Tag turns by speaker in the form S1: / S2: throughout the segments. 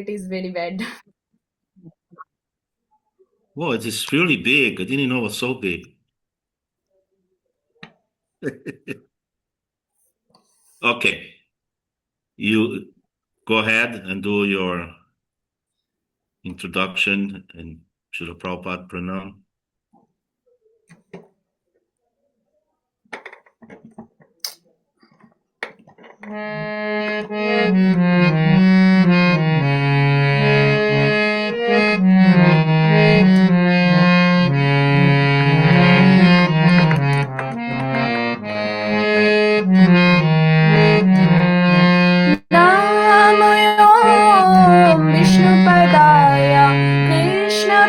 S1: it is very bad.
S2: Whoa, it is really big. I didn't know it was so big. Okay, you go ahead and do your introduction and Srila Prabhupada pranam.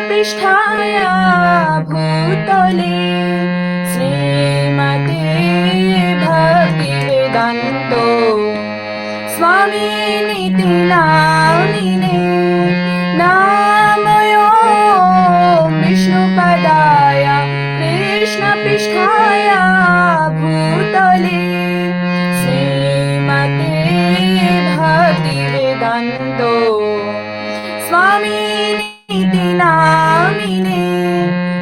S1: पृष्ठाया भूतले श्रीमते भक्तिवेदान्तो स्वामिनिति नामिने नामयो विष्णुपदाय कृष्णपृष्ठाय भूतले श्रीमते भक्तिवेदान्तो स्वामिनिति नामिने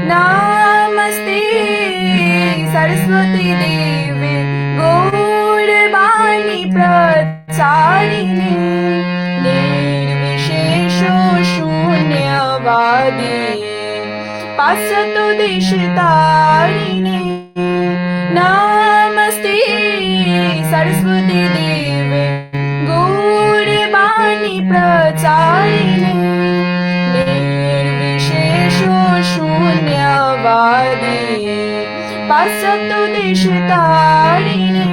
S1: नमस्ते सरस्वती देवी गौरवाणी प्रचारिणे निर्विशेषो शून्यवादी पाश्चात्य देशतारिणे नमस्ते सरस्वती देवी गौरवाणी प्रचारिणे निर्विशेषो शून्यवादी पाश्चात्य देशतारिणे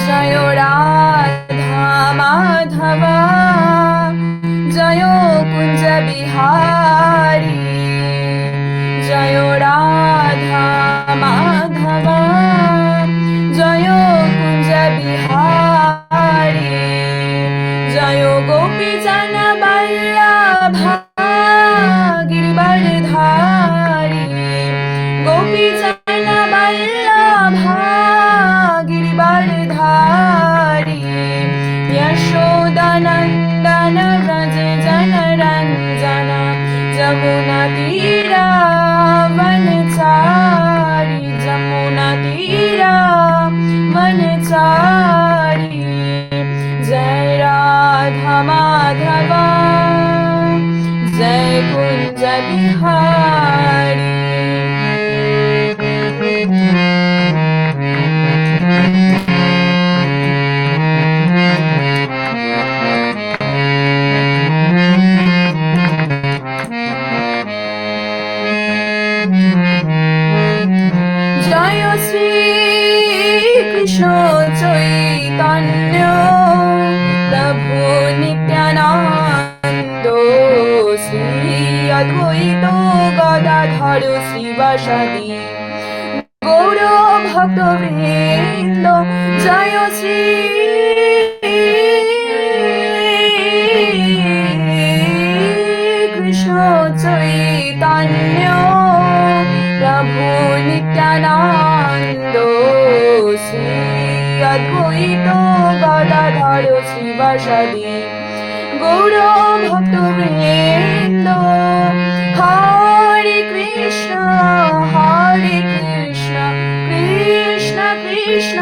S1: जय राधा माधव जय कुंज बिहारी जय राधा माधव जय कुंज बिहारी जय गोपी जन वल्लभ गिरिवरधारी गोपी जन वल्लभ गिरिवरधारी यशोदानंदन व्रज जनरंजन जमुना तीरा वनचारी जमुना तीरा वनचारी जय राधा माधव जय कुंज बिहारी जय श्री कृष्ण चैतन्य प्रभु नित्यानंद श्री अद्वैत गदाधर श्रीवासादि गौर भक्तवृंद जय श्री कृष्ण चैतन्य प्रभु नित्यानंद श्री अद्वैत गदाधर श्रीवासादि गौर भक्तवृंद हरे कृष्ण कृष्ण कृष्ण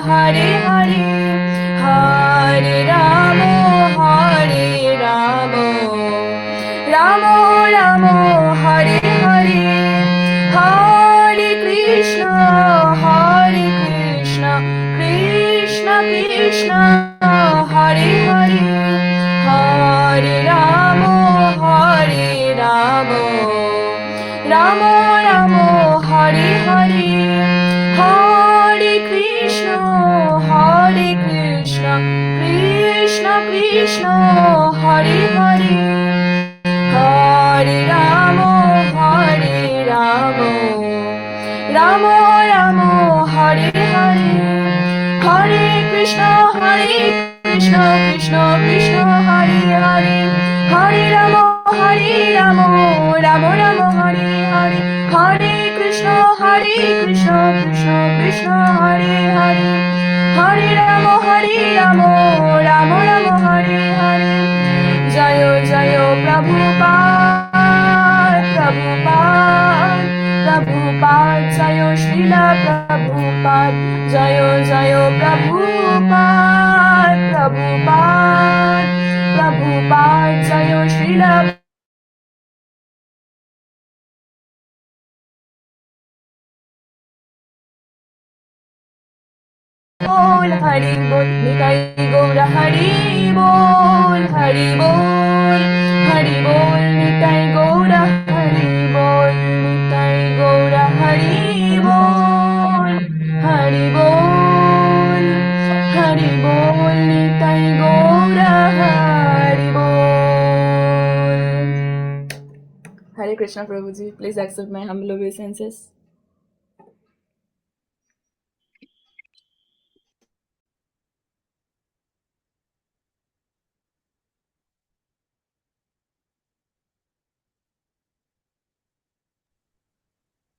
S1: हरे हरे हरे राम राम राम हरे हरे हरे कृष्ण कृष्ण कृष्ण हरे हरे हरे राम राम राम हरे हरे हरे कृष्ण कृष्ण कृष्ण हरे हरे हरे राम राम राम हरे हरे हरे कृष्ण कृष्ण कृष्ण हरे जय श्रीला बोल हरि बोल निताई गौर हरि बोल निताई गौर हरि बोल निताई गौर हरि बोल निताई गौर हरि बोल. Hare Krishna Prabhuji, please accept my humble obeisances.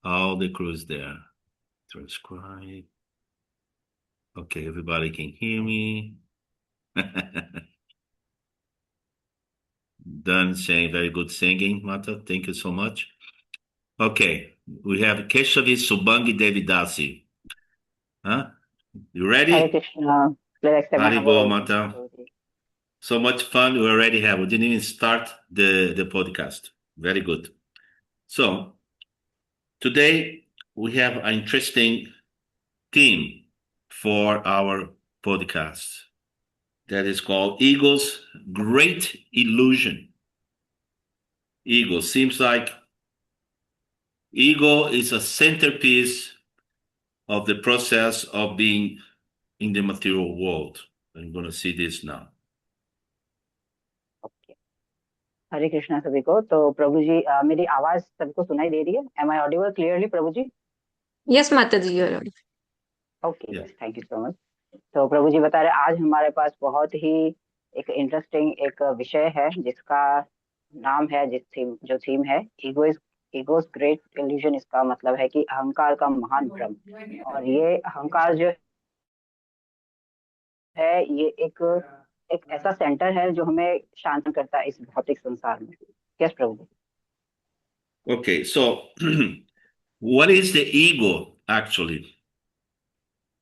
S2: All the crews there. Transcribe. Okay, everybody can hear me. Done saying very good singing, Mata. Thank you so much. Okay, we have Keshavi Subangi Devi Dasi. Huh? You
S3: Hare
S2: ready?
S3: Krishna. Please accept my humble
S2: Haribo,
S3: obeisances,
S2: Mata.
S3: Prabhuji.
S2: So much fun we already have. We didn't even start the podcast. Very good. So today we have an interesting theme for our podcast that is called Ego's Great Illusion. Ego seems like ego is a centerpiece of the process of being in the material world. I'm going to see this now.
S3: Okay. हरे कृष्णा सभी को. तो प्रभु जी मेरी आवाज सबको सुनाई दे रही है? Am I audible clearly, Prabhu ji?
S4: Yes, Mataji, you are audible.
S3: Okay,
S2: Yeah.
S3: yes, thank you so much. तो प्रभु जी बता रहे आज हमारे पास बहुत ही एक इंटरेस्टिंग एक विषय है जिसका नाम है जो थीम है ईगोस ग्रेट इल्यूजन. इसका मतलब है कि अहंकार का महान भ्रम. और ये अहंकार जो है ये एक ऐसा सेंटर है जो हमें शांत करता है इस भौतिक संसार में. Yes Prabhu.
S2: Okay, so what is the ego actually?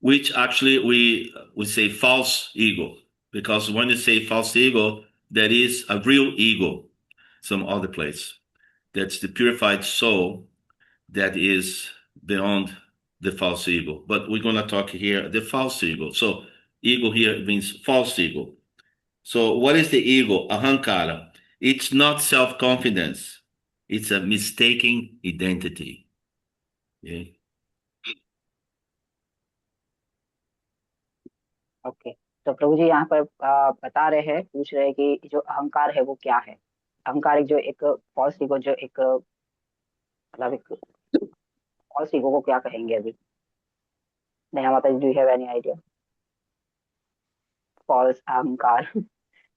S2: Which actually we say false ego, because when you say false ego, there is a real ego some other place. That's the purified soul that is beyond the false ego. But we're going to talk here the false ego. So ego here means false ego. So what is the ego? Ahankara. It's not self-confidence. It's a mistaken identity. Okay.
S3: Okay. तो प्रभु जी यहाँ पर बता रहे हैं, पूछ रहे हैं कि जो अहंकार है वो क्या है. अहंकार जो एक फॉल्स ईगो जो एक मतलब एक फॉल्स ईगो को क्या कहेंगे अभी? नहीं माता जी, do you have any idea? False अहंकार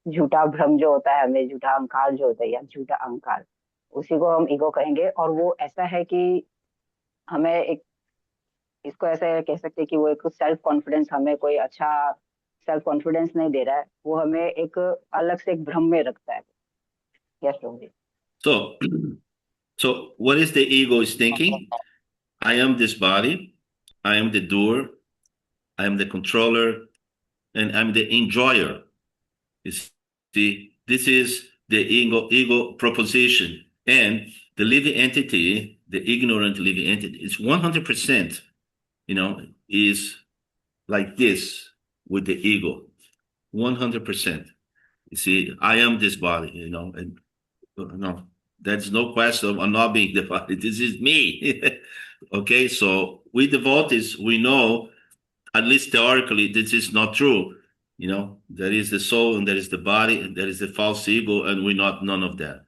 S3: झूठा भ्रम जो होता है हमें, झूठा अहंकार जो होता है या झूठा अहंकार, उसी को हम ईगो कहेंगे. और वो ऐसा है कि हमें एक इसको ऐसे कह सकते हैं कि वो एक सेल्फ कॉन्फिडेंस, हमें कोई अच्छा सेल्फ कॉन्फिडेंस नहीं दे रहा है, वो हमें एक अलग से एक भ्रम में रखता है. Yes Prabhu ji.
S2: So what is the ego is thinking? I am this body, I am the doer, I am the controller, and I'm the enjoyer. You see, this is the ego proposition. And the living entity, the ignorant living entity, is 100%, is like this with the ego. 100%. You see, I am this body, and no, there's no question of not being the body. This is me. Okay, so we devotees, we know, at least theoretically, this is not true. There is the soul and there is the body and there is the false ego, and we're not none of that.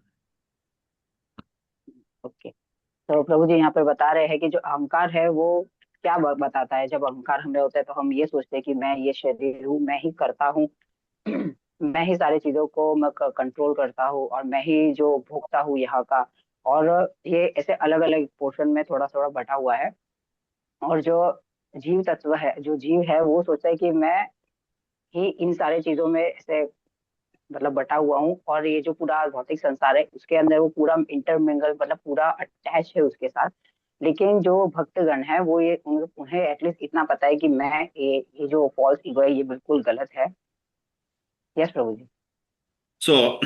S3: Okay. तो प्रभु जी यहाँ पे बता रहे हैं कि जो अहंकार है वो क्या बताता है. जब अहंकार हमें होता है तो हम ये सोचते हैं कि मैं ये शरीर हूँ, मैं ही करता हूँ, मैं ही सारी चीजों को मैं कंट्रोल करता हूँ और मैं ही जो भोगता हूँ यहाँ का. और ये ऐसे अलग अलग पोर्शन में थोड़ा थोड़ा बटा हुआ है. और जो जीव तत्व है, जो जीव है, वो सोचता है कि मैं ही इन सारी चीजों में ऐसे मतलब बटा हुआ हूँ और ये जो पूरा भौतिक संसार है उसके अंदर वो पूरा इंटरमिंगल मतलब पूरा अटैच है उसके साथ. लेकिन जो भक्तगण है वो ये उन्हें एटलीस्ट इतना पता है कि मैं ये जो फॉल्स ईगो है ये बिल्कुल गलत है. Yes Prabhu ji.
S2: So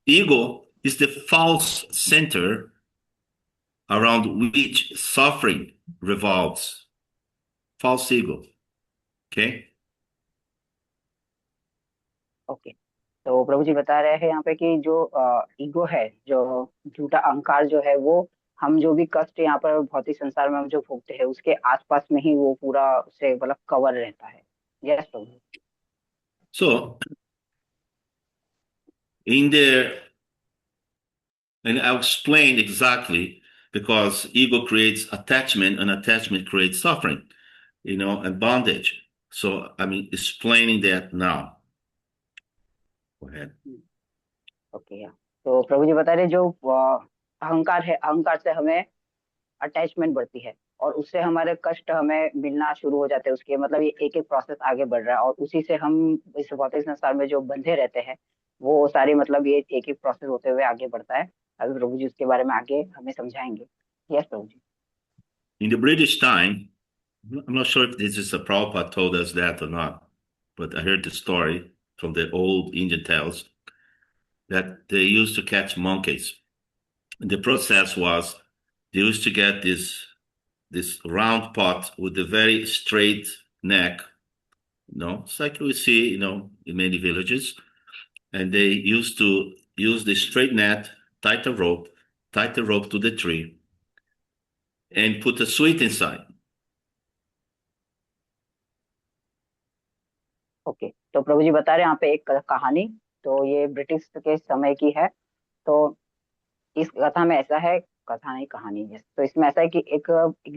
S2: ego is the false center around which suffering revolves. False ego. Okay?
S3: Okay, तो प्रभु जी बता रहे हैं यहाँ पे कि जो ईगो है, जो झूठा अहंकार जो है, वो हम जो भी कष्ट यहाँ पर भौतिक संसार में हम जो भोगते हैं उसके आसपास में ही वो पूरा से मतलब कवर रहता है। Yes Prabhu.
S2: So, in there, and I'll explain exactly, because ego creates attachment and attachment creates suffering, and bondage. So I'm explaining that now. Go ahead.
S3: Okay, या तो प्रभु जी बता रहे जो अहंकार है, अहंकार से हमें अटैचमेंट बढ़ती है और उससे हमारे कष्ट हमें मिलना शुरू हो जाते हैं। उसके मतलब ये एक एक प्रोसेस आगे बढ़ रहा है और उसी से हम इस भौतिक संसार में जो बंधे रहते हैं वो सारे मतलब ये एक एक प्रोसेस होते हुए आगे बढ़ता है। अभी प्रभु जी उसके बारे में आगे हमें समझाएंगे। Yes Prabhu ji.
S2: In the British time, I'm not sure if this is a Prabhupada told us that or not, but I heard the story from the old Indian tales that they used to catch monkeys. And the process was they used to get this round pot with a very straight neck, it's like we see, in many villages. And they used to use the straight net, tie the rope to the tree, and put a sweet inside.
S3: Okay, तो प्रभु जी बता रहे हैं यहाँ पे एक कहानी, तो ये ब्रिटिश के समय की है। तो इस कथा में ऐसा है, कथा नहीं कहानी है, तो इसमें ऐसा है कि एक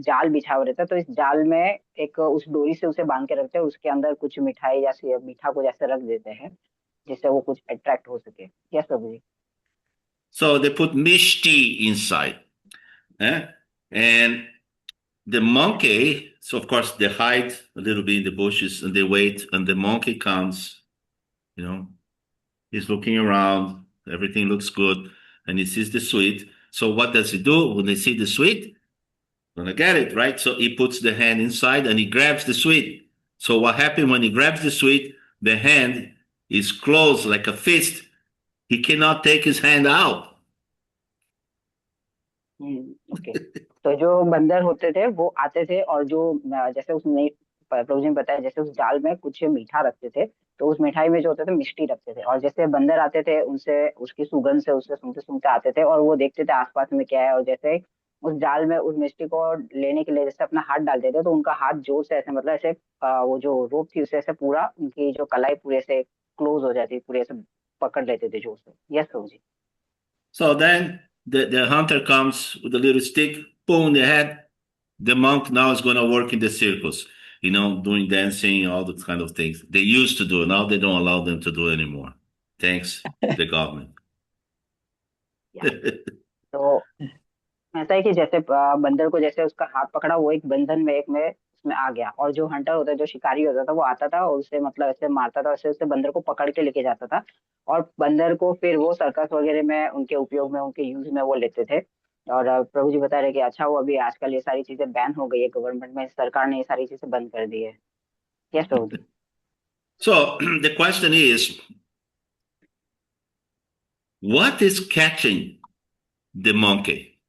S3: जाल बिछा हुआ रहता है। तो इस जाल में एक उस डोरी से उसे बांध के रखते हैं, उसके अंदर कुछ मिठाई जैसे मीठा को जैसे रख देते हैं जिससे वो कुछ अट्रैक्ट हो सके। Yes Prabhu ji.
S2: So they put mishti inside. And the monkey, so of course they hide a little bit in the bushes and they wait, and the monkey comes, he's looking around, everything looks good, and he sees the sweet. So what does he do when he see the sweet? Gonna get it, right? So he puts the hand inside and he grabs the sweet. So what happened when he grabs the sweet? The hand is closed like a fist. He cannot take his hand out.
S3: Okay, तो जो बंदर होते थे वो आते थे और जो जैसे उसने प्रभु जी ने बताया जैसे उस जाल में कुछ मीठा रखते थे, तो उस मिठाई में जो होते थे मिष्टी रखते थे और जैसे बंदर आते थे उनसे उसकी सुगंध से उससे सूंघते सूंघते आते थे और वो देखते थे आसपास में क्या है, और जैसे उस जाल में उस मिष्टी को लेने के लिए जैसे अपना हाथ डालते थे तो उनका हाथ जोर से ऐसे मतलब ऐसे वो जो रोप थी उससे ऐसे पूरा उनकी जो कलाई पूरे से क्लोज हो जाती, पूरे से पकड़ लेते थे जोर से। Yes Prabhu ji.
S2: So then the hunter comes with a little stick, boom in the head. The monk now is going to work in the circus, doing dancing, all those kind of things. They used to do it. Now they don't allow them to do it anymore. Thanks to the government.
S3: तो ऐसा है कि जैसे बंदर को जैसे उसका हाथ पकड़ा वो एक बंधन में एक में उसमें आ गया, और जो हंटर होता है जो शिकारी होता था वो आता था और उसे मतलब ऐसे मारता था, उसे बंदर को पकड़ के लेके जाता था और बंदर को फिर वो सर्कस वगैरह में उनके उपयोग में उनके यूज में वो लेते थे। और प्रभु जी बता रहे कि अच्छा वो अभी आजकल ये सारी चीजें बैन हो गई है, गवर्नमेंट में सरकार ने ये सारी चीजें बंद कर दी है। Yes Prabhu ji.
S2: So the question is, what is catching the monkey?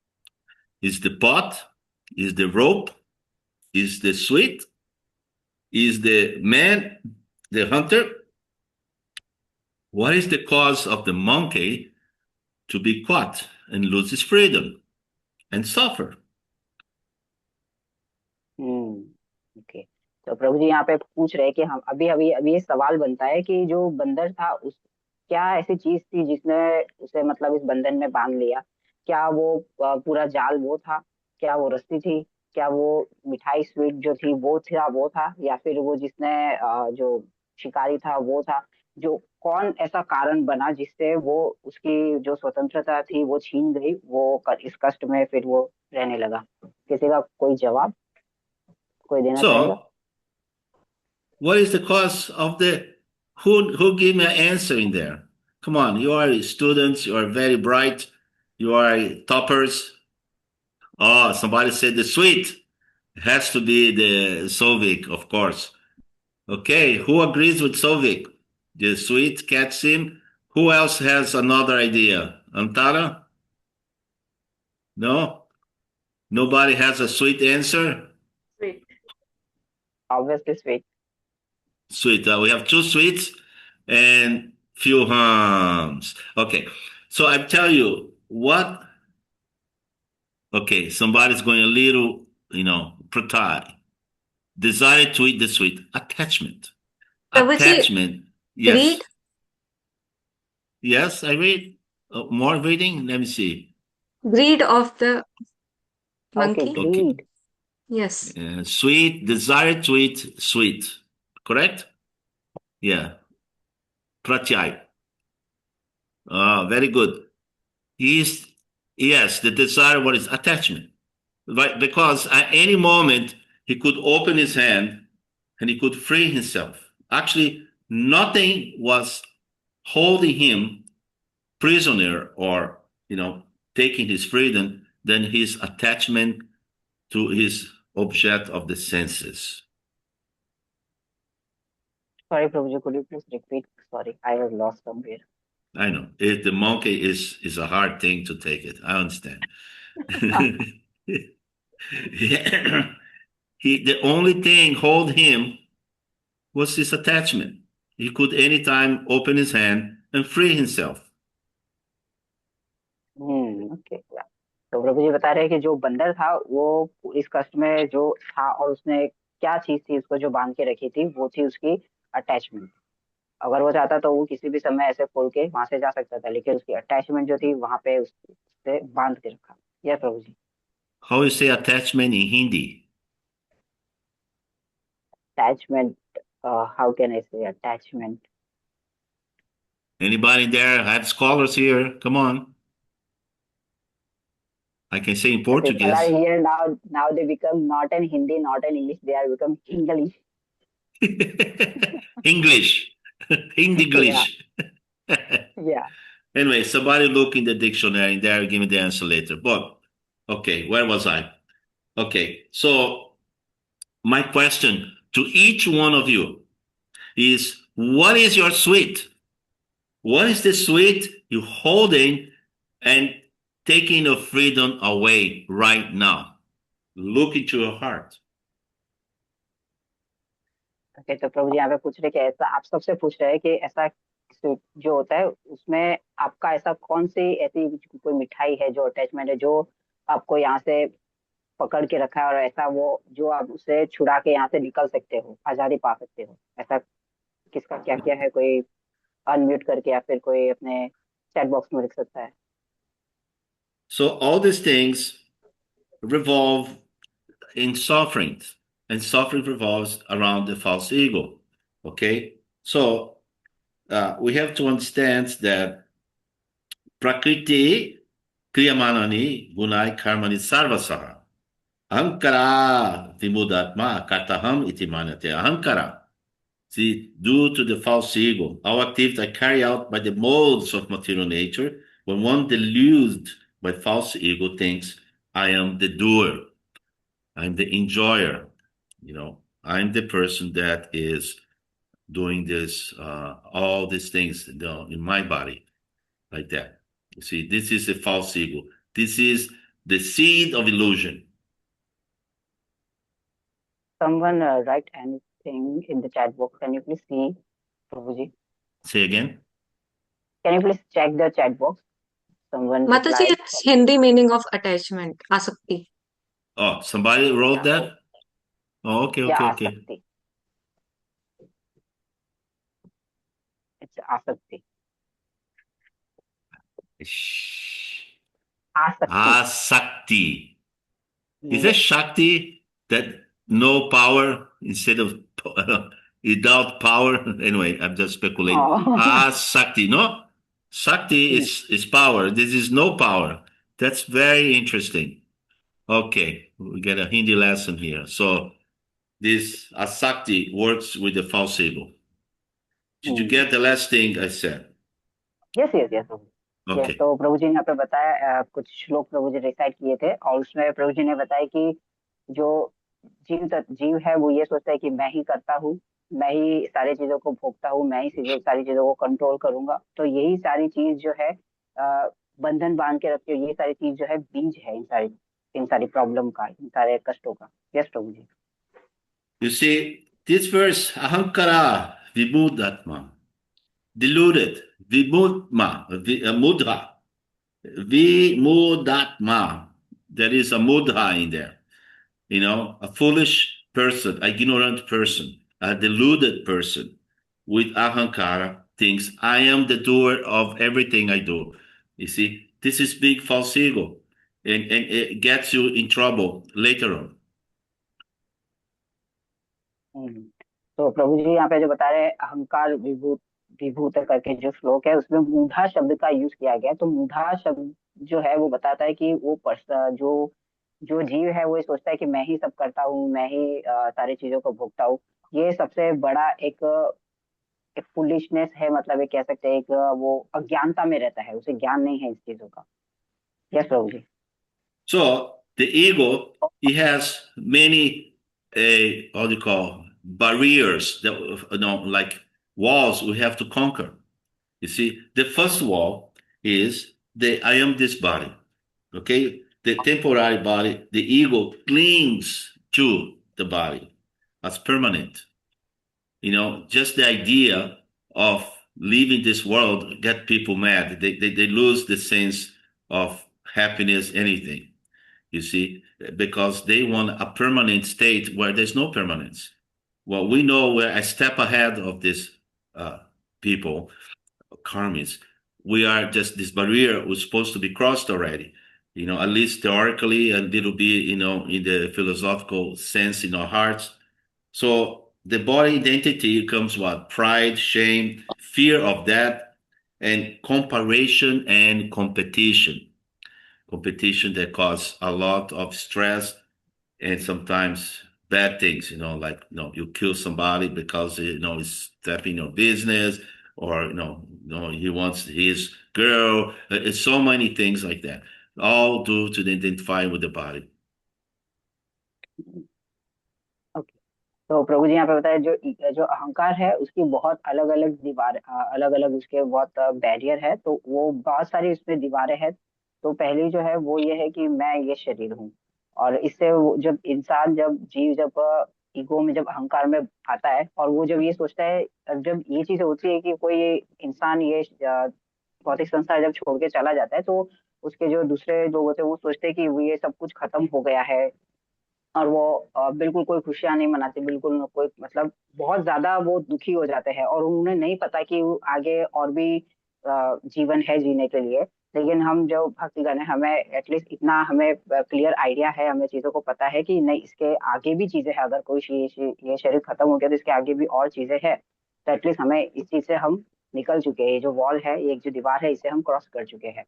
S2: Is the pot? Is the rope? Is the sweet? Is the man, the hunter? What is the cause of the monkey to be caught and lose his freedom and suffer?
S3: Okay, तो प्रभु जी यहाँ पे पूछ रहे हैं कि हम अभी अभी अभी ये सवाल बनता है कि जो बंदर था उस क्या ऐसी चीज थी जिसने उसे मतलब इस बंधन में बांध लिया? क्या वो पूरा जाल वो था? क्या वो रस्सी थी? क्या वो मिठाई स्वीट जो थी वो था या फिर वो जिसने जो शिकारी था वो था? जो कौन ऐसा कारण बना जिससे वो उसकी जो स्वतंत्रता थी वो छीन गई, वो इस कष्ट में फिर वो रहने लगा? किसी का कोई जवाब कोई देना चाहेगा?
S2: So, what is the cause of who gave me an answer in there? Come on, you are students, you are very bright, you are toppers. Oh, somebody said the sweet. It has to be the Sovic, of course. Okay, who agrees with Sovic? The sweet catch him Who else has another idea? Antara? No? Nobody has a sweet answer?
S1: Sweet.
S3: Obviously sweet.
S2: Sweet. We have two sweets and few hums. Okay. So I tell you what. Okay, somebody's going a little, pratai. Desire to eat the sweet. Attachment.
S4: Prabhuji,
S2: Attachment. Yes.
S4: greed?
S2: Yes, I read. More reading? Let me see.
S4: Greed of the
S3: Okay,
S4: monkey?
S2: Okay.
S3: greed.
S4: Yes.
S2: Sweet. Desire to eat sweet. Correct? Yeah. Pratyay. Very good. Yes, the desire, what is attachment. Right? Because at any moment, he could open his hand and he could free himself. Actually, nothing was holding him prisoner or, taking his freedom than his attachment to his object of the senses.
S3: Sorry, Prabhuji, could you please repeat? Sorry, I was lost somewhere.
S2: I know. The monkey is a hard thing to take it. I understand. The only thing hold him was his attachment. He could anytime open his hand and free himself.
S3: Okay. तो प्रभु जी बता रहे हैं कि जो बंदर था वो इस कष्ट में जो था और उसने क्या चीज थी उसको जो बांध के रखी थी, वो थी उसकी अटैचमेंट। अगर वो चाहता तो वो किसी भी समय ऐसे खोल के वहां से जा सकता था, लेकिन उसकी अटैचमेंट जो थी वहां पे उससे बांध के रखा। Yes Prabhu ji.
S2: How you say attachment in Hindi?
S3: Attachment, how can I say attachment?
S2: Anybody there? I have scholars here. Come on. I can say in
S3: People
S2: Portuguese.
S3: are here now they become not in Hindi, not in English, they are become English.
S2: English. English.
S3: Yeah.
S2: Anyway, somebody look in the dictionary there, give me the answer later. But, okay, where was I? Okay, so my question to each one of you is, what is your sweet? What is the sweet you're holding and taking your freedom away right now? Look into your heart.
S3: Okay, तो प्रभु जी यहाँ पे पूछ रहे कि ऐसा आप सबसे पूछ रहे हैं कि ऐसा जो होता है उसमें आपका ऐसा कौन सी ऐसी कोई मिठाई है जो अटैचमेंट है जो आपको यहाँ से पकड़ के रखा है, और ऐसा वो जो आप उसे छुड़ा के यहाँ से निकल सकते हो, आजादी पा सकते हो, ऐसा किसका क्या क्या है? कोई अनम्यूट करके या फिर कोई अपने चैट बॉक्स में लिख सकता है।
S2: So all these things revolve in suffering, and suffering revolves around the false ego. Okay, so we have to understand that prakriti kriyamanani gunai karmani sarvasaha ahankara vimudatma kartaham iti manate ahankara. See, due to the false ego, our activities are carried out by the modes of material nature. When one deluded by false ego thinks, I am the doer, I'm the enjoyer, I'm the person that is doing this, all these things in my body, like that. You see, this is a false ego. This is the seed of illusion.
S3: Someone write anything in the chat box. Can you please see, Prabhuji?
S2: Say again?
S3: Can you please check the chat box? Someone
S4: Mataji,
S3: replied.
S4: it's Hindi meaning of attachment, asakti.
S2: Oh, somebody wrote that? Oh, okay.
S3: Yeah, asakti. It's asakti.
S2: Asakti. Is that Shakti, that no power instead of without power? Anyway, I'm just speculating. Asakti, no? Sakti is power. This is no power. That's very interesting. Okay, we get a Hindi lesson here. So this Asakti works with the false ego. Did you get the last thing I said?
S3: Yes.
S2: Okay.
S3: तो प्रभु जी ने यहाँ पे बताया, कुछ श्लोक प्रभु जी recite किए थे, और उसमें प्रभु जी ने बताया कि जो जीव है वो ये सोचता है कि मैं ही करता हूँ, मैं ही सारी चीजों को भोगता हूँ, मैं ही सारी चीजों को कंट्रोल करूंगा। तो यही सारी चीज जो है बंधन बांध के रखती है। ये सारी चीज जो है बीज है इन सारी प्रॉब्लम का, इन सारे कष्टों का। Yes Prabhu ji.
S2: You see, this verse, ahankara vibhudatma, deluded, mudha, vimudatma. There is a mudha in there. You know, a foolish person, an ignorant person, a deluded person with ahankara thinks, I am the doer of everything I do. You see, this is big false ego, and it gets you in trouble later on.
S3: तो प्रभु जी यहाँ पे जो बता रहे हैं अहंकार विभूत करके जो श्लोक है, उसमें मूढ़ा शब्द का यूज किया गया है। तो मूढ़ा शब्द जो है वो बताता है कि वो जो जो जीव है वो ये सोचता है कि मैं ही सब करता हूँ, मैं ही सारी चीजों को भोगता हूँ। ये सबसे बड़ा एक फुलिशनेस है, मतलब ये कह सकते हैं एक वो अज्ञानता में रहता है, उसे ज्ञान नहीं है इस चीजों का। Yes Prabhu ji.
S2: So the ego, it has many, what do you call, barriers that, like walls we have to conquer. You see, the first wall is the I am this body. Okay, the temporary body, the ego clings to the body as permanent. You know, just the idea of leaving this world get people mad. They lose the sense of happiness, anything, you see, because they want a permanent state where there's no permanence. Well, we know we're a step ahead of this people, karmis. We are just this barrier was supposed to be crossed already, you know, at least theoretically, a little bit, you know, in the philosophical sense in our hearts. So the body identity comes what? Pride, shame, fear of death, and comparison and competition. Competition that cause a lot of stress and sometimes bad things, you know, like, you know, you kill somebody because, you know, he's stepping your business, or, he wants his girl. It's so many things like that, all due to the identify with the body.
S3: Okay. तो प्रभु जी यहाँ पे बताया जो जो अहंकार है उसकी बहुत अलग अलग दीवार, अलग अलग उसके बहुत बैरियर है। तो वो बहुत सारी उसमें दीवारें हैं। तो पहली जो है वो ये है कि मैं ये शरीर हूँ। और इससे जब इंसान, जब जीव, जब ईगो में, जब अहंकार में आता है और वो जब ये सोचता है, जब ये चीज होती है कि कोई इंसान ये भौतिक संसार जब छोड़ के चला जाता है, तो उसके जो दूसरे लोग होते हैं वो सोचते हैं कि वो ये सब कुछ खत्म हो गया है। और वो बिल्कुल कोई खुशियां नहीं मनाते, बिल्कुल कोई, मतलब बहुत ज्यादा वो दुखी हो जाते हैं। और उन्हें नहीं पता कि वो आगे और भी जीवन है जीने के लिए। लेकिन हम जो भक्तिगण है, हमें एटलीस्ट इतना हमें क्लियर आइडिया है, हमें चीजों को पता है कि नहीं, इसके आगे भी चीजें हैं। अगर कोई ये शरीर खत्म हो गया तो इसके आगे भी और चीजें हैं। तो एटलीस्ट हमें इस चीज से हम निकल चुके हैं। ये जो वॉल है, ये एक जो दीवार है, इसे हम क्रॉस कर चुके हैं।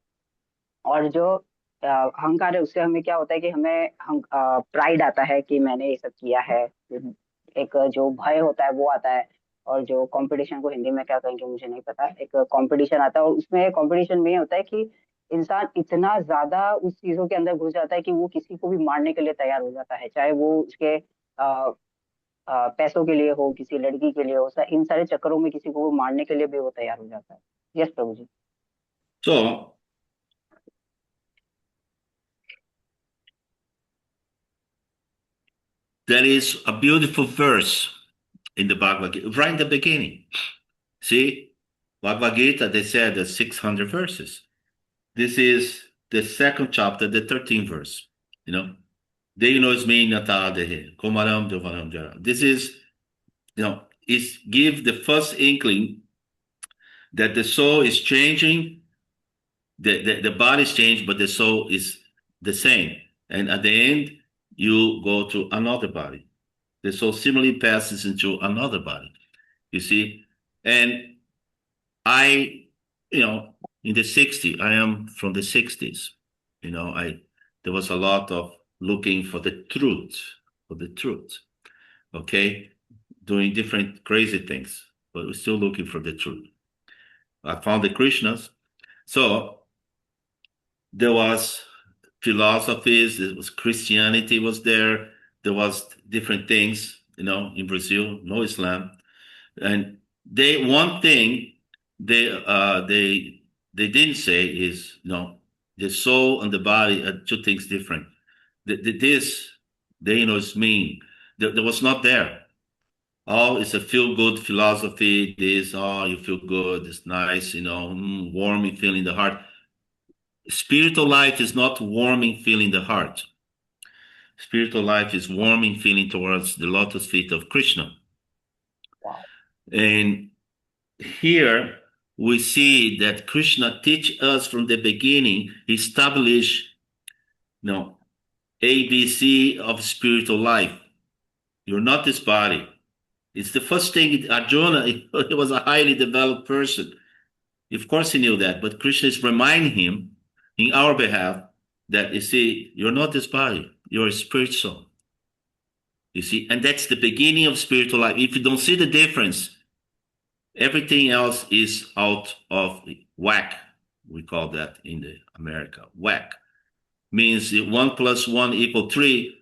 S3: और जो अहंकार है, उससे हमें क्या होता है कि हमें प्राइड आता है कि मैंने ये सब किया है। एक जो भय होता है वो आता है। और जो कंपटीशन को हिंदी में क्या कहेंगे मुझे नहीं पता, एक कंपटीशन आता है। और उसमें कंपटीशन में ये होता है कि इंसान इतना ज्यादा उस चीजों के अंदर घुस जाता है कि वो किसी को भी मारने के लिए तैयार हो जाता है, चाहे वो उसके पैसों के लिए हो, किसी लड़की के लिए हो। इन सारे चक्करों में किसी को वो मारने के लिए भी वो तैयार हो जाता है। Yes Prabhu ji.
S2: So there is a beautiful verse in the Bhagavad Gita, right in the beginning. See, Bhagavad Gita, they said there's 600 verses. This is the second chapter, the 13th verse. You know, Denos me natadehe, komaram dovanam jara. This is, is give the first inkling that the soul is changing, the body's changed, but the soul is the same. And at the end, you go to another body. The soul similarly passes into another body. You see? And I, in the 60s, I am from the 60s. There was a lot of looking for the truth, okay? Doing different crazy things, but we're still looking for the truth. I found the Krishnas. So there was philosophies, there was Christianity was there was different things, in Brazil, no Islam. And one thing they didn't say is, the soul and the body are two things different. This, is mean. There was not there. Oh, it's a feel-good philosophy. You feel good, it's nice, warming feeling in the heart. Spiritual life is not warming feeling in the heart. Spiritual life is warming feeling towards the lotus feet of Krishna.
S3: Wow.
S2: And here we see that Krishna teach us from the beginning, establish, ABC of spiritual life. You're not this body. It's the first thing Arjuna, he was a highly developed person. Of course he knew that, but Krishna is reminding him in our behalf that, you see, you're not this body, you're a spirit soul. You see, and that's the beginning of spiritual life. If you don't see the difference, everything else is out of whack. We call that in the America, whack. Means 1 + 1 = 3.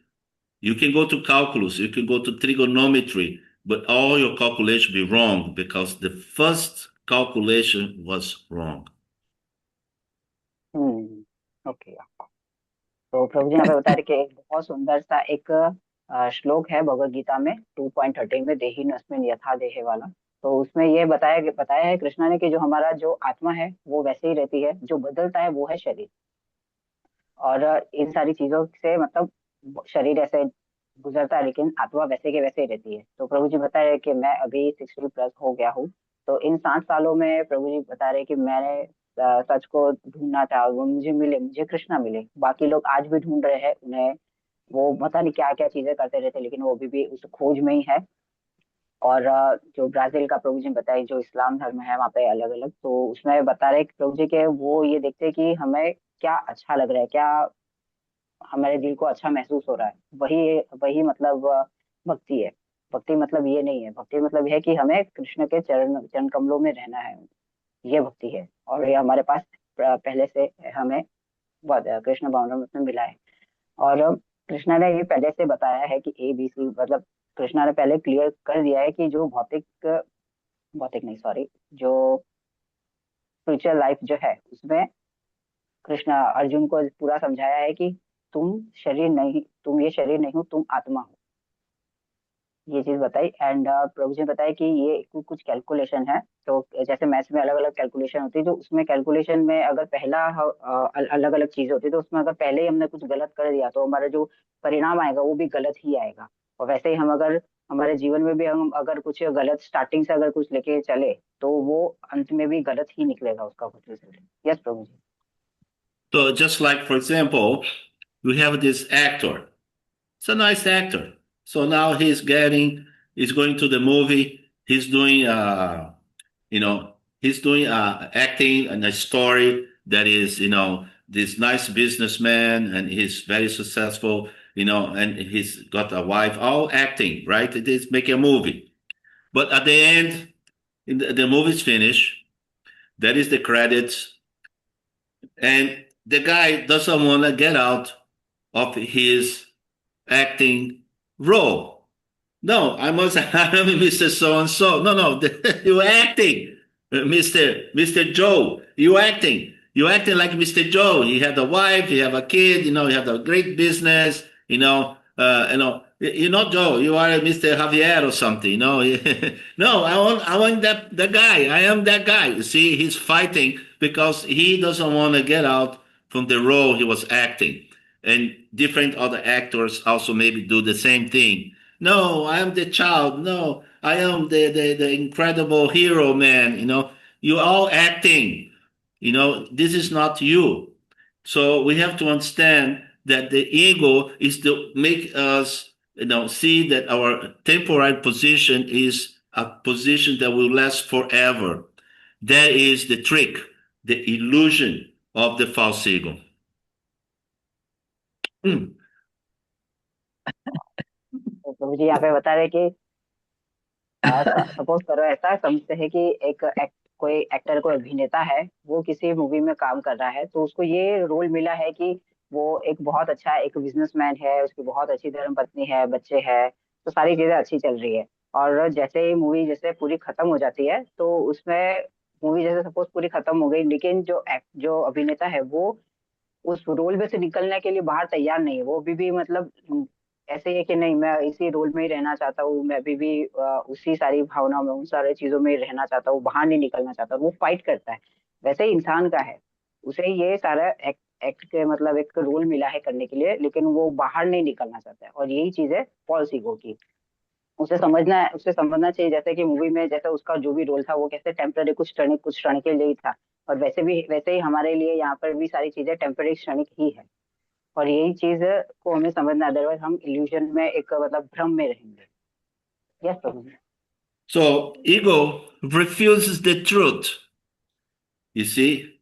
S2: You can go to calculus, you can go to trigonometry, but all your calculation will be wrong because the first calculation was wrong.
S3: Okay. तो प्रभु जी यहाँ पे बता रहे कि एक बहुत सुंदर सा एक श्लोक है भगवद गीता में 2.13 में, देहिनस्मिन् यथा देहे वाला। तो उसमें ये बताया है कृष्णा ने कि जो हमारा जो आत्मा है वो वैसे ही रहती है, जो बदलता है वो है शरीर। और इन सारी चीजों से मतलब शरीर ऐसे गुजरता है लेकिन आत्मा वैसे के वैसे ही रहती है। तो प्रभु जी बता रहे कि मैं अभी 60+ हो गया हूँ। तो इन 60 सालों में प्रभु जी बता रहे कि मैंने सच को ढूंढना था, वो मुझे कृष्णा मिले। बाकी लोग आज भी ढूंढ रहे हैं, उन्हें वो पता नहीं क्या क्या चीजें करते रहते, लेकिन वो अभी भी उस खोज में ही है। और जो ब्राजील का प्रभु जी बताए, जो इस्लाम धर्म है वहाँ पे अलग अलग, तो उसमें बता रहे प्रभु जी के वो ये देखते हैं कि हमें क्या अच्छा लग रहा है, क्या हमारे दिल को अच्छा महसूस हो रहा है, वही मतलब भक्ति है। भक्ति मतलब ये नहीं है, भक्ति मतलब है कि हमें कृष्ण के चरण कमलों में रहना है, ये भक्ति है। और ये हमारे पास पहले से हमें कृष्ण भावनामृत में मिला है। और कृष्णा ने ये पहले से बताया है कि ABC, मतलब कृष्णा ने पहले क्लियर कर दिया है कि जो भौतिक नहीं, सॉरी, जो स्पिरिचुअल लाइफ जो है उसमें कृष्णा अर्जुन को पूरा समझाया है कि तुम ये शरीर नहीं हो, तुम आत्मा हो, ये चीज बताई। एंड प्रभु जी ने बताया कि ये कुछ कैलकुलेशन है। तो जैसे मैथ्स में अलग अलग कैलकुलेशन होती है, तो उसमें कैलकुलेशन में अगर पहला अलग अलग चीजें होती है, तो उसमें अगर पहले ही हमने कुछ गलत कर दिया तो हमारा जो परिणाम आएगा वो भी गलत ही आएगा। और वैसे ही हम अगर हमारे जीवन में भी हम अगर कुछ गलत स्टार्टिंग से अगर कुछ लेके चले तो वो अंत में भी गलत ही निकलेगा उसका कुछ result. Yes Prabhu ji.
S2: So just like, for example, we have this actor. It's a nice actor. So now he's going to the movie. He's doing, acting in a story that is, this nice businessman, and he's very successful, and he's got a wife, all acting, right? It is making a movie. But at the end, the movie's finished. That is the credits. And the guy doesn't want to get out of his acting role. No, I'm Mr. So-and-so. No, you're acting, Mr. Joe. You're acting. You're acting like Mr. Joe. You have a wife, you have a kid, you have a great business, you're not Joe. You are Mr. Javier or something, No, I want the guy. I am that guy. You see, he's fighting because he doesn't want to get out from the role he was acting. And different other actors also maybe do the same thing. No, I am the child. No, I am the incredible hero, man. You're all acting. This is not you. So we have to understand that the ego is to make us, see that our temporary position is a position that will last forever. That is the trick, the illusion of the false ego.
S3: तो प्रभु जी यहाँ पे बता रहे कि suppose करो ऐसा समझते हैं कि कोई एक्टर, कोई अभिनेता है, वो किसी मूवी में काम कर रहा है, तो उसको ये रोल मिला है कि वो एक बहुत अच्छा एक बिजनेसमैन है, उसकी बहुत अच्छी धर्मपत्नी है, बच्चे हैं, तो सारी चीजें अच्छी चल रही है। और जैसे ही मूवी जैसे पूरी खत्म हो जाती है तो उसमें मूवी जैसे सपोज पूरी खत्म हो गई, लेकिन जो अभिनेता है वो उस रोल में से निकलने के लिए बाहर तैयार नहीं है। वो अभी भी मतलब ऐसे ही है कि नहीं, मैं इसी रोल में ही रहना चाहता हूँ, मैं अभी भी उसी सारी भावनाओं में, उन सारी चीजों में ही रहना चाहता हूँ, बाहर नहीं निकलना चाहता। वो फाइट करता है। वैसे ही इंसान का है, उसे ये सारा एक्ट के मतलब एक रोल मिला है करने के लिए, लेकिन वो बाहर नहीं निकलना चाहता है। और यही चीज है फॉल्स ईगो की। उसे समझना चाहिए जैसे कि मूवी में जैसे उसका जो भी रोल था वो कैसे टेम्पररी, कुछ क्षण के लिए ही था। और वैसे ही हमारे लिए यहाँ पर भी सारी चीजें टेम्पररी क्षणिक ही है। और यही चीज को हमें समझना, अदरवाइज हम इल्यूजन में एक मतलब भ्रम में रहेंगे। Yes Prabhu.
S2: So ego refuses the truth, you see,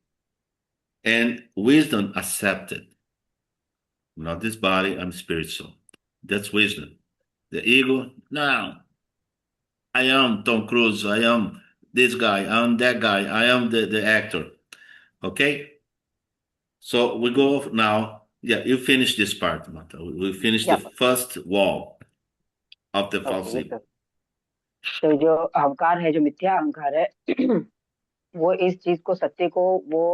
S2: and wisdom accepted. Not this body, I'm spiritual. That's wisdom. The ego, no, I am Tom Cruise, I am this guy, I am that guy, I am the actor. Okay? So we go now. Yeah, you finish this part, Mata. We finish the
S3: या
S2: first wall of the false
S3: okay yes
S2: ego.
S3: Sir. तो जो अहंकार है, जो मिथ्या अहंकार है वो इस चीज को, सत्य को वो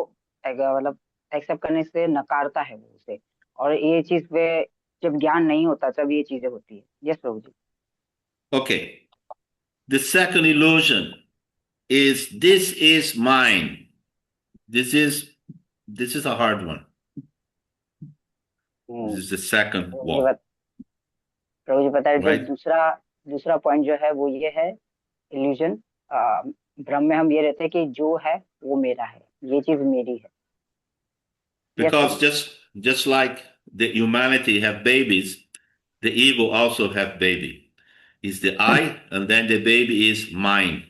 S3: मतलब एक्सेप्ट करने से नकारता है वो उसे। और ये चीज वे जब ज्ञान नहीं होता तब ये चीजें होती है। Yes Prabhu ji.
S2: Okay. The second illusion is this is mine. This is this is a hard one. This
S3: hmm.
S2: is the second
S3: Prabhu ji
S2: wall,
S3: Prabhu ji बता रहे थे
S2: right?
S3: दूसरा दूसरा पॉइंट जो है वो ये है, इल्यूजन। भ्रम में हम ये रहते हैं कि जो है वो मेरा है, ये चीज मेरी है। Yes
S2: Because
S3: Prabhu ji.
S2: just like the humanity have babies, the ego also have baby. It's the I, and then the baby is mine.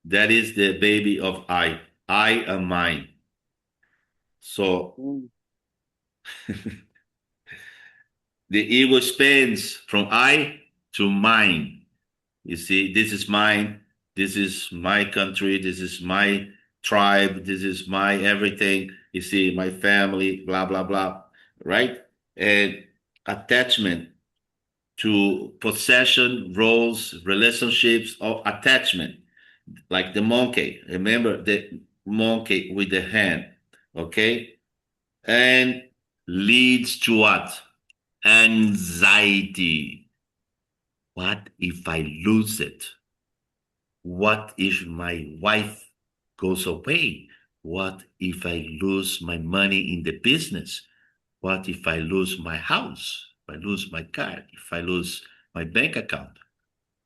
S2: That is the baby of I. I am mine. So
S3: hmm,
S2: the ego spans from I to mine. You see, this is mine. This is my country. This is my tribe. This is my everything. You see, my family, blah, blah, blah. Right? And attachment to possession, roles, relationships, or attachment, like the monkey. Remember the monkey with the hand, okay? And leads to what? Anxiety. What if I lose it? What if my wife goes away? What if I lose my money in the business? What if I lose my house? If I lose my car? If I lose my bank account?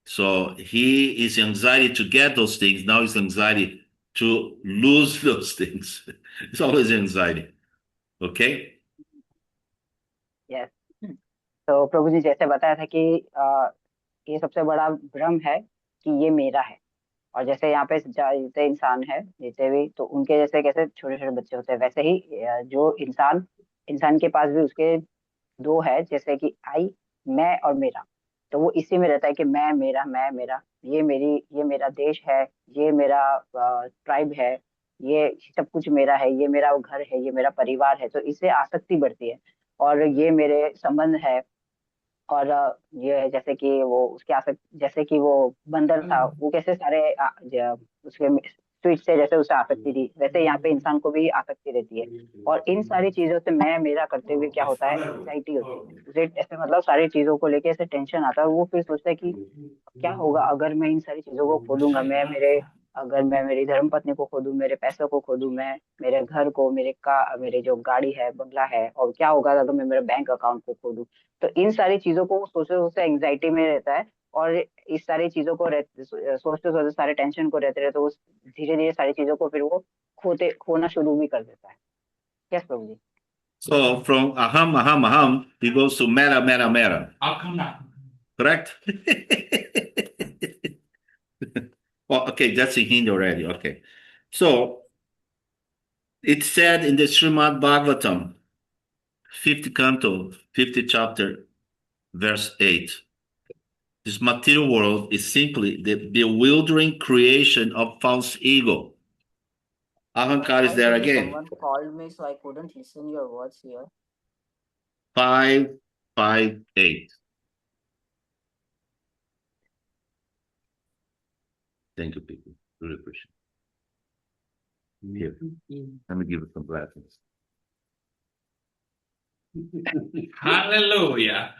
S2: So he is anxiety to get those things. Now it's anxiety to lose those things. It's always anxiety. Okay?
S3: Yes. तो प्रभु जी जैसे बताया था कि ये सबसे बड़ा भ्रम है कि ये मेरा है। और जैसे यहाँ पे जितने इंसान है, जितने भी, तो उनके जैसे कैसे छोटे छोटे बच्चे होते हैं, वैसे ही जो इंसान इंसान के पास भी उसके दो है, जैसे कि आई, मैं और मेरा। तो वो इसी में रहता है कि मैं मेरा, ये मेरा देश है, ये मेरा ट्राइब है, ये सब कुछ मेरा है, ये मेरा घर है, ये मेरा परिवार है। तो इससे आसक्ति बढ़ती है। और ये मेरे संबंध है। और ये जैसे कि वो उसके आसक्त, जैसे कि वो बंदर था, वो कैसे सारे उसके स्विच से जैसे उसे आसक्ति थी, वैसे यहाँ पे इंसान को भी आसक्ति रहती है। और इन सारी चीजों से मैं मेरा करते हुए क्या होता है, एंग्जाइटी होती है उसे। ऐसे मतलब सारी चीजों को लेके ऐसे टेंशन आता है। वो फिर सोचता है कि क्या होगा अगर मैं इन सारी चीजों को खो दूंगा। अगर मैं मेरी धर्म पत्नी को खो दूं, मेरे पैसों को खो दूं, मैं मेरे घर को, मेरे जो गाड़ी है, बंगला है, और क्या होगा अगर मैं मेरे बैंक अकाउंट को खो दूं। तो इन सारी चीजों को वो सोचते सोचते एंग्जाइटी में रहता है। और इस सारी चीजों को सोचते सोचते सारे टेंशन को रहते रहते वो धीरे धीरे सारी चीजों को फिर वो खोना शुरू भी कर देता है। Yes Prabhu ji.
S2: So from aham, aham, aham, he goes to mera, mera, mera.
S5: I'll come now.
S2: Correct? Well, okay, that's in Hindi already. Okay. So it's said in the Srimad Bhagavatam, 50th canto, 50th chapter, verse 8. This material world is simply the bewildering creation of false ego. Ahankar is there again.
S3: Someone called me, so I couldn't listen your words here.
S2: 558. Thank you, people. Really appreciate it. Here, let me give it some blessings.
S5: Hallelujah.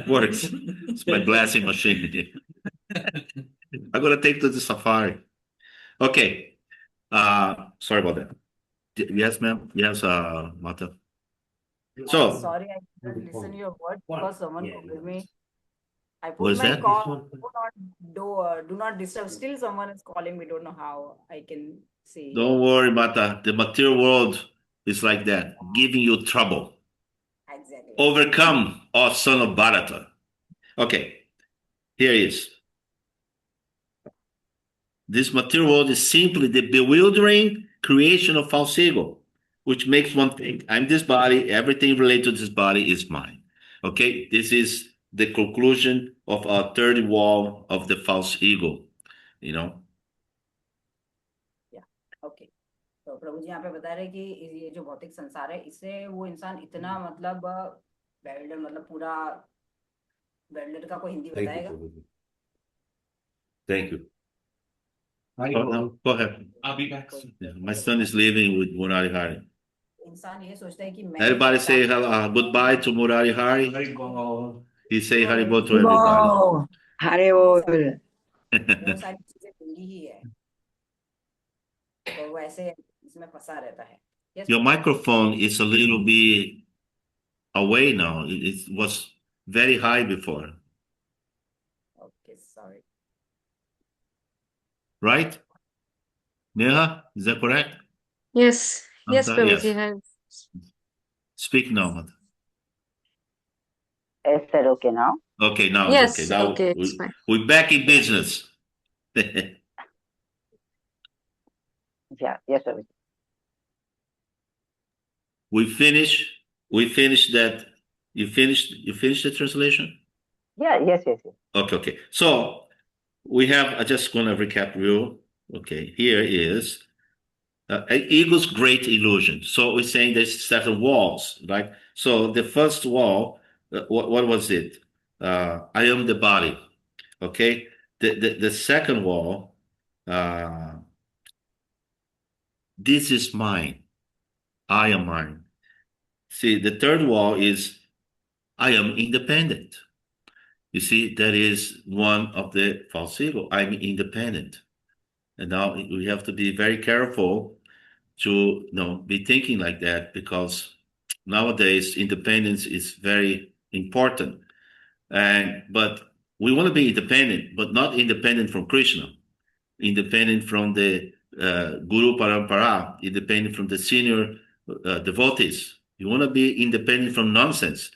S2: Works. It's my blessing machine. I'm gonna take to the safari. Okay. Sorry about that. Yes, ma'am. Yes, Mata. So,
S3: sorry, I couldn't listen your word because someone called me. I
S2: What
S3: put
S2: is
S3: my
S2: that?
S3: call do not disturb. Still, someone is calling me. Don't know how I can see.
S2: Don't worry, Mata. The material world is like that, giving you trouble.
S3: Exactly.
S2: Overcome, O son of Bharata. Okay, here is. This material world is simply the bewildering creation of false ego, which makes one think, I'm this body, everything related to this body is mine. Okay, this is the conclusion of our third wall of the false ego, you know.
S3: Okay तो प्रभु जी यहाँ पे बता रहे कि ये जो भौतिक संसार है इससे वो इंसान इतना मतलब बेल्डर मतलब पूरा बेल्डर का कोई हिंदी बताएगा
S2: Thank you. Go ahead.
S5: I'll be back soon.
S2: Yeah, my son is leaving with Murari Hari.
S3: इंसान ये सोचता है कि मैं
S2: Everybody say goodbye to Murari Hari.
S5: Haribol.
S2: He say Haribol to everybody.
S3: हरे बोल वो सारी चीजें मेरी ही है तो वो ऐसे इसमें फंसा रहता है Yes,
S2: Your microphone is a little bit away now. It was very high before,
S3: okay, sorry.
S2: right? Neha, is that correct?
S4: Yes. Yes,
S2: Anta,
S4: Prabhuji
S2: yes.
S4: has.
S2: Speak now, Mata.
S3: Is that okay now?
S2: Okay, now
S4: Yes,
S2: it's okay. Now
S4: okay, it's fine.
S2: we're back in business.
S3: Yeah, yes, sir.
S2: We finished that. You finished the translation?
S3: Yeah, yes.
S2: Okay. So we have, I just gonna recap real. Okay, here is ego's great illusion. So we're saying there's 7 walls, right? So the first wall, what was it? I am the body. Okay. The second wall, this is mine. I am mine. See, the third wall is I am independent. You see, that is one of the false ego. I'm independent. And now we have to be very careful to be thinking like that, because nowadays independence is very important. But we want to be independent, but not independent from Krishna, independent from the Guru Parampara, independent from the senior devotees. You want to be independent from nonsense,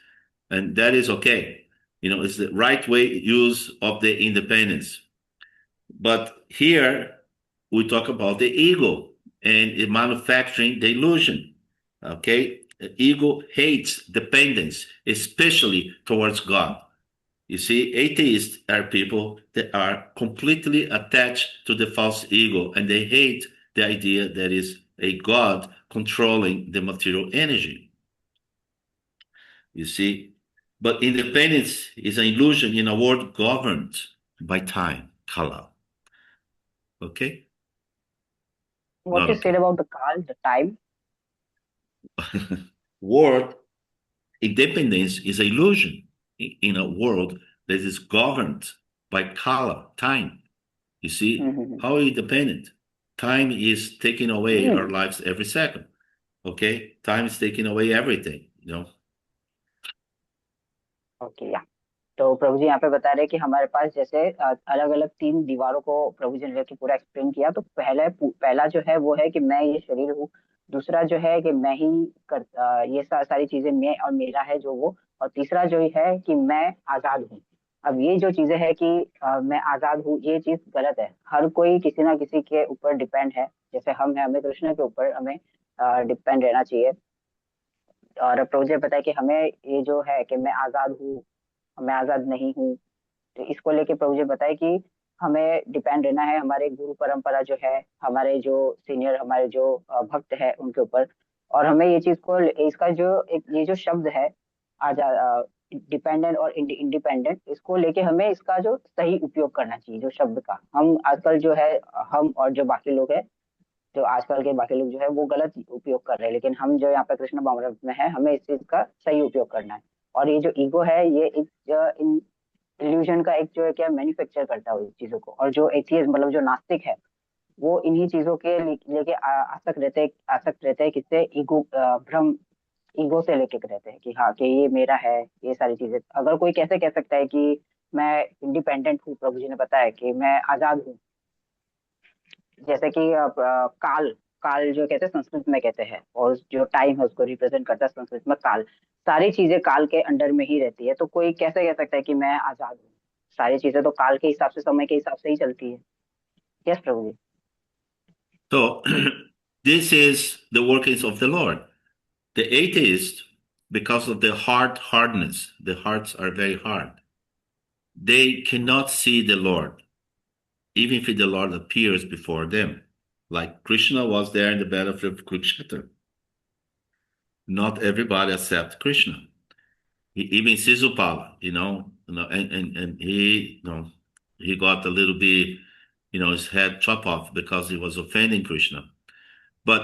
S2: and that is okay. It's the right way use of the independence. But here we talk about the ego and manufacturing the illusion. Okay, the ego hates dependence, especially towards God. You see, atheists are people that are completely attached to the false ego, and they hate the idea that is a God controlling the material energy. You see, but independence is an illusion in a world governed by time, kala. Okay?
S3: What
S2: Not
S3: you
S2: okay.
S3: said about the call, the time?
S2: World independence is an illusion in a world that is governed by kala, time. You see, how are you dependent? Time is taking away our lives every second. Okay? Time is taking away everything,
S3: okay या तो प्रभु जी यहाँ पे बता रहे हैं कि हमारे पास जैसे अलग अलग 3 दीवारों को प्रभु जी ने लेके पूरा एक्सप्लेन किया। तो पहला जो है वो है कि मैं ये शरीर हूँ। दूसरा जो है कि मैं ही ये सारी चीजें मैं और मेरा है जो वो। और तीसरा जो है कि मैं आजाद हूँ। अब ये जो चीजें है कि मैं आजाद हूँ, ये चीज गलत है। हर कोई किसी ना किसी के ऊपर डिपेंड है। जैसे हम है, हमें कृष्ण के ऊपर हमें डिपेंड रहना चाहिए। और प्रभु जी पता है कि हमें ये जो है कि मैं आजाद हूँ, मैं आजाद नहीं हूँ, तो इसको लेके प्रभु जी बताए कि हमें डिपेंड रहना है हमारे गुरु परंपरा जो है, हमारे जो सीनियर, हमारे जो भक्त है उनके ऊपर। और हमें ये चीज को, इसका जो एक ये जो शब्द है आजाद, डिपेंडेंट और इंडिपेंडेंट, इसको लेके हमें इसका जो सही उपयोग करना चाहिए, जो शब्द का हम आजकल जो है, हम और जो बाकी लोग है, जो आजकल के बाकी लोग जो है वो गलत उपयोग कर रहे हैं, लेकिन हम जो यहाँ पे कृष्ण भावनामृत में है हमें इस चीज का सही उपयोग करना है। और ये जो ईगो है ये एक इल्यूजन का एक जो है क्या मैन्युफैक्चर करता है उस चीजों को, और जो एथियस्ट मतलब जो नास्तिक है वो इन्हीं चीजों के लेके आसक्त रहते हैं किससे, ईगो भ्रम, ईगो से लेके रहते हैं कि हाँ कि ये मेरा है, ये सारी चीजें। अगर कोई कैसे कह सकता है कि मैं इंडिपेंडेंट हूँ, प्रभु जी ने बताया कि मैं आजाद हूँ, जैसे कि काल, काल जो कहते हैं संस्कृत में कहते हैं, और जो टाइम है उसको रिप्रेजेंट करता है संस्कृत में काल, सारी चीजें काल के अंडर में ही रहती है, तो कोई कैसे कह सकता है कि मैं आजाद हूँ? सारी चीजें तो काल के हिसाब से, समय के हिसाब से ही चलती है। Yes Prabhu ji.
S2: So this is the workings of the Lord. The atheist, because of their heart hardness, the hearts are very hard. They cannot see the Lord, even if the Lord appears before them. Like Krishna was there in the battlefield of Kurukshetra. Not everybody accepts Krishna. Even Sisupala, and he, he got a little bit, his head chopped off because he was offending Krishna. But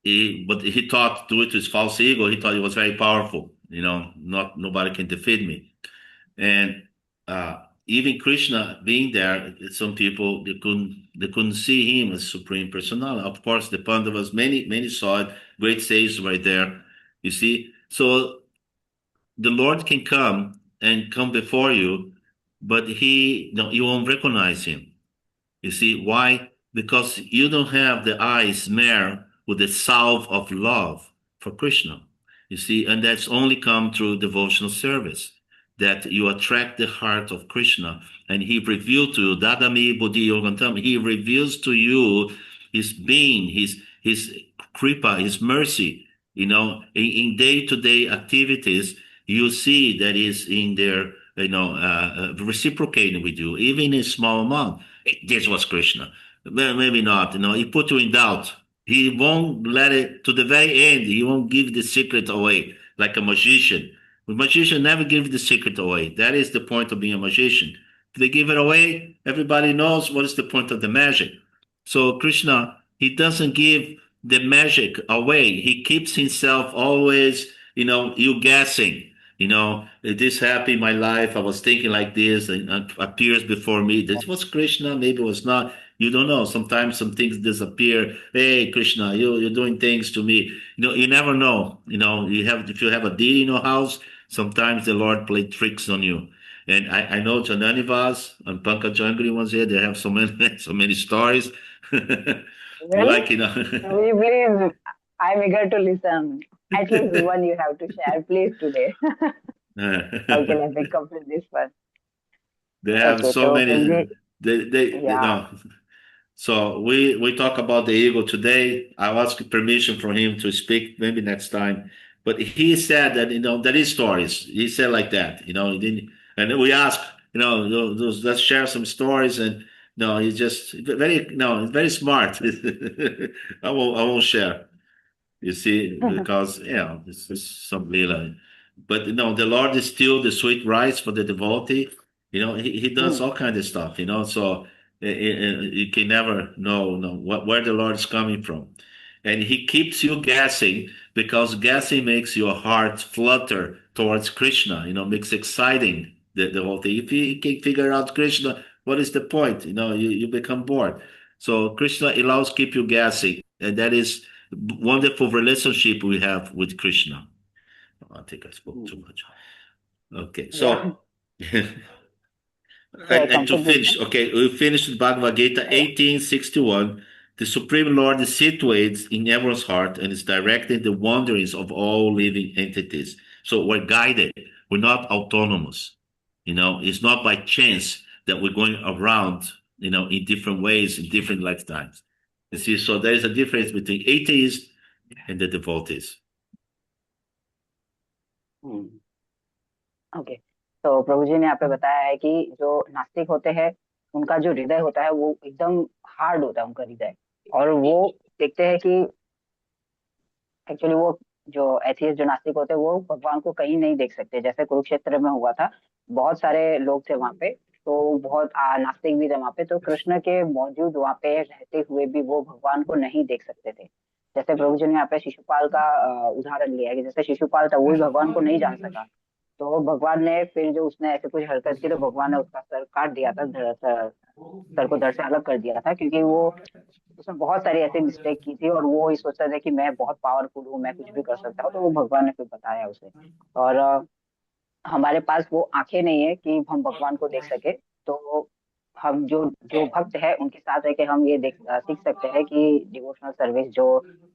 S2: he thought, due to his false ego, he thought he was very powerful. Nobody can defeat me. And even Krishna being there, some people they couldn't see him as supreme personality. Of course, the Pandavas, many saw it. Great sages right there. You see, so the Lord can come before you, but you won't recognize him. You see why? Because you don't have the eyes smeared with the salve of love for Krishna. You see, and that's only come through devotional service, that you attract the heart of Krishna, and he revealed to you, Dadami Buddhi Yogantam, he reveals to you his being, his kripa, his mercy. In day-to-day activities, you see that is in there, reciprocating with you, even in small amount. This was Krishna. Well, maybe not. He put you in doubt. He won't let it to the very end. He won't give the secret away like a magician. A magician never gives the secret away. That is the point of being a magician. If they give it away, everybody knows what is the point of the magic. So Krishna, he doesn't give the magic away. He keeps himself always, you guessing. This happened in my life. I was thinking like this, and appears before me. This was Krishna, maybe it was not. You don't know. Sometimes some things disappear. Hey, Krishna, you're doing things to me. You never know. If you have a deed in your house, sometimes the Lord play tricks on you. And I know Jananivas and Pankajangri was here. They have so many so many stories. Like
S3: Will you please, I'm eager to listen. At least one you have to share, please, today. Okay, let me complete this one.
S2: They have
S3: Okay,
S2: so
S3: so
S2: many.
S3: Prabhuji,
S2: They
S3: yeah.
S2: no. So we talk about the ego today. I'll ask permission from him to speak maybe next time. But he said that there is stories. He said like that. He didn't. And then we asked, let's share some stories. And no, he's just he's very smart. I won't share. You see, because it's just some lila. But the Lord is still the sweet rice for the devotee. He does all kinds of stuff. So you can never know where the Lord is coming from, and He keeps you guessing, because guessing makes your heart flutter towards Krishna. Makes exciting the whole thing. If you can figure out Krishna, what is the point? You become bored. So Krishna allows keep you guessing, and that is wonderful relationship we have with Krishna. I think I spoke too much. Okay, so and to finish, okay, we finished with Bhagavad Gita 1861. The Supreme Lord is situated in everyone's heart and is directing the wanderings of all living entities. So we're guided. We're not autonomous. It's not by chance that we're going around, in different ways, in different lifetimes. You see, so there is a difference between atheists and the devotees.
S3: Okay, तो प्रभु जी ने यहाँ पे बताया है कि जो नास्तिक होते हैं उनका जो हृदय होता है वो एकदम हार्ड होता है उनका हृदय, और वो देखते हैं कि एक्चुअली वो जो एथियस्ट जो नास्तिक होते हैं वो भगवान को कहीं नहीं देख सकते। जैसे कुरुक्षेत्र में हुआ था, बहुत सारे लोग थे वहां पे, तो बहुत नास्तिक भी थे वहां पे, तो कृष्ण के मौजूद वहां पे रहते हुए भी वो भगवान को नहीं देख सकते थे। जैसे प्रभु जी ने यहाँ पे शिशुपाल का उदाहरण लिया है कि जैसे शिशुपाल था वो भी भगवान को नहीं जान सका, तो भगवान ने फिर जो उसने ऐसे कुछ हरकत की तो भगवान ने उसका सर काट दिया था, सर को धड़ से अलग कर दिया था, क्योंकि वो उसने बहुत सारी ऐसी मिस्टेक की थी और वो ही सोचता था कि मैं बहुत पावरफुल हूँ, मैं कुछ भी कर सकता हूँ, तो वो भगवान ने फिर बताया उसे। और हमारे पास वो आंखें नहीं है कि हम भगवान को देख सके, तो हम जो जो भक्त है उनके साथ है कि हम ये सीख सकते हैं कि डिवोशनल सर्विस जो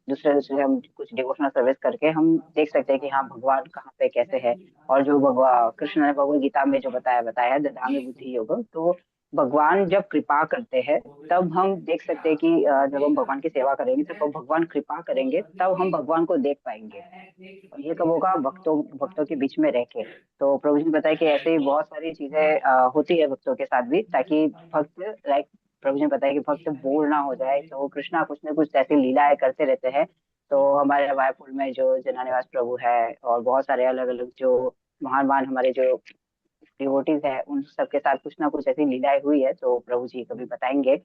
S3: दूसरे दूसरे हम कुछ डिवोशनल सर्विस करके हम देख सकते हैं कि हाँ भगवान कहाँ पे कैसे है। और जो भगवान कृष्ण ने भगवद गीता में जो बताया है ददामि बुद्धि योग, तो भगवान जब कृपा करते हैं तब हम देख सकते हैं कि जब हम भगवान की सेवा करेंगे तो भगवान कृपा करेंगे तब हम भगवान को देख पाएंगे। और ये कब होगा? भक्तों भक्तों के बीच में रह के। तो प्रभु जी ने बताया कि ऐसे ही बहुत सारी चीजें होती है भक्तों के साथ भी, ताकि भक्त लाइक प्रभु जी ने बताया कि भक्त बोर ना हो जाए, तो कृष्णा कुछ न कुछ ऐसी लीलाएं करते रहते हैं। तो हमारे मायापुर में जो जनानिवास प्रभु है और बहुत सारे अलग अलग जो महान महान हमारे जो डिवोटीज है उन सबके साथ कुछ ना कुछ ऐसी लीलाएं हुई है, तो प्रभु जी कभी बताएंगे।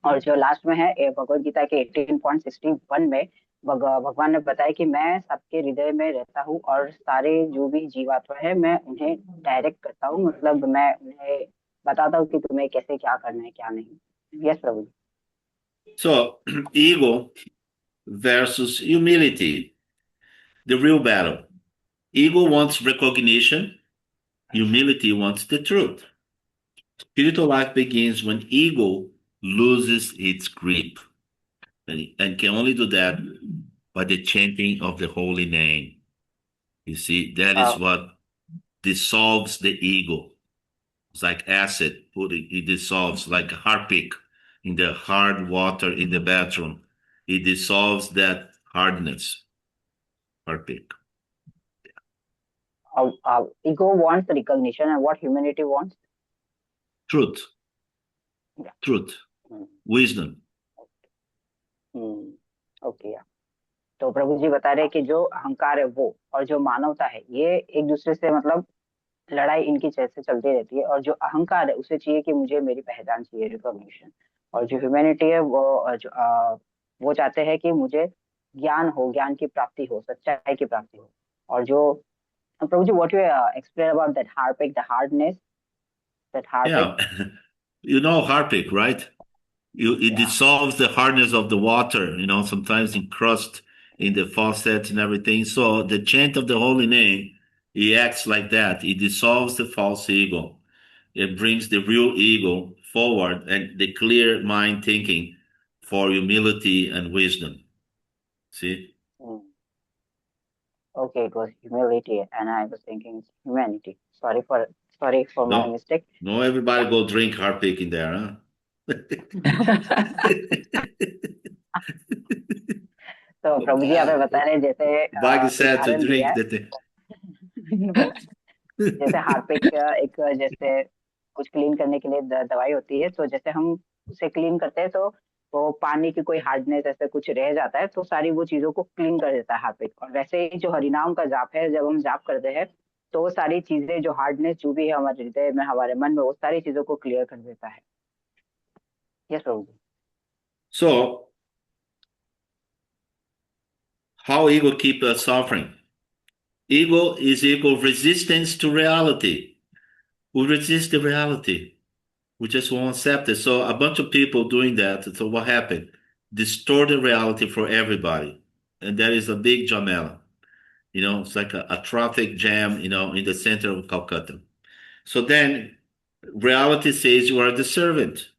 S3: और जो लास्ट में है भगवत गीता के 18.61 में भगवान ने बताया कि मैं सबके हृदय में रहता हूँ और सारे जो भी जीवात्मा है मैं उन्हें डायरेक्ट करता हूँ, मतलब मैं उन्हें बताता हूँ कि तुम्हें कैसे क्या करना है क्या नहीं। Yes Prabhu ji.
S2: So, ego versus humility, the real battle. Ego wants recognition, humility wants the truth. Spiritual life begins when ego loses its grip, and can only do that by the chanting of the holy name. You see, that is what dissolves the ego. It's like acid, it dissolves like a harpic in the hard water in the bathroom. It dissolves that hardness, harpic.
S3: Ego wants recognition, and what humanity wants?
S2: Truth,
S3: Yeah.
S2: truth,
S3: Hmm.
S2: wisdom.
S3: Okay. तो प्रभु जी बता रहे हैं कि जो अहंकार है वो और जो मानवता है ये एक दूसरे से मतलब लड़ाई इनकी जैसे चलती रहती है। और जो अहंकार है उसे चाहिए कि मुझे मेरी पहचान चाहिए, रिकॉग्निशन। और जो ह्यूमैनिटी है वो चाहते हैं कि मुझे ज्ञान हो, ज्ञान की प्राप्ति हो, सच्चाई की प्राप्ति हो। और जो प्रभु जी what you explain about that Harpic, the hardness, that Harpic.
S2: Yeah, you know harpic, right? It
S3: या
S2: dissolves the hardness of the water, sometimes in crust in the faucet and everything. So the chant of the holy name, he acts like that. It dissolves the false ego. It brings the real ego forward and the clear mind thinking for humility and wisdom. See?
S3: Okay, it was humility and I was thinking humanity. Sorry for my
S2: No,
S3: mistake.
S2: no, everybody go drink harpic in there, huh?
S3: तो प्रभु जी यहाँ पे बता रहे हैं जैसे
S2: Bhagavad said to
S3: उदाहरण दिया
S2: drink
S3: है।
S2: that.
S3: जैसे हार्पिक एक जैसे कुछ क्लीन करने के लिए दवाई होती है, तो जैसे हम उसे क्लीन करते हैं तो वो पानी की कोई हार्डनेस ऐसे कुछ रह जाता है तो सारी वो चीजों को क्लीन कर देता है हार्पिक। और वैसे ही जो हरिनाम का जाप है, जब हम जाप करते हैं तो वो सारी चीजें जो हार्डनेस जो भी है हमारे हृदय में हमारे मन में वो सारी चीजों को क्लियर कर देता है। Yes Prabhu ji.
S2: So, how ego keep us suffering? Ego is equal resistance to reality. We resist the reality. We just won't accept it. So a bunch of people doing that. So what happened? Distorted reality for everybody. And that is a big jamela. It's like a traffic jam, in the center of Calcutta. So then reality says you are the servant.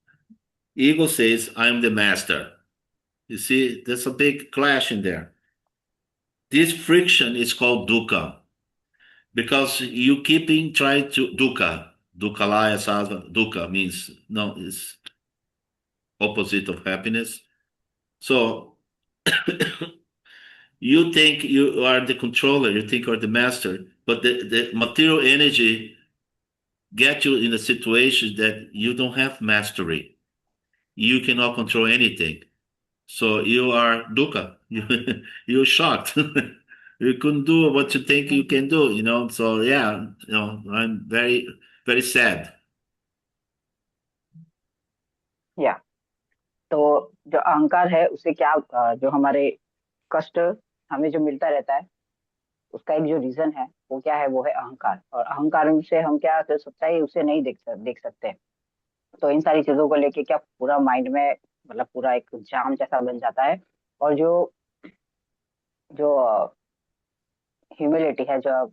S2: Ego says I'm the master. You see, there's a big clash in there. This friction is called dukkha because you keeping trying to dukkhalaya sadhana. Dukkha means no, it's opposite of happiness. So you think you are the controller, you think you are the master, but the material energy get you in a situation that you don't have mastery. You cannot control anything. So you are dukkha. You're shocked. You couldn't do what you think you can do, So yeah, I'm very, very sad.
S3: या तो जो अहंकार है उससे क्या जो हमारे कष्ट हमें जो मिलता रहता है उसका एक जो रीजन है वो क्या है, वो है अहंकार। और अहंकार से हम क्या कर सकते हैं, उसे नहीं देख सकते। तो इन सारी चीजों को लेके क्या पूरा माइंड में मतलब पूरा एक जाम जैसा बन जाता है। और जो जो ह्यूमिलिटी है, जो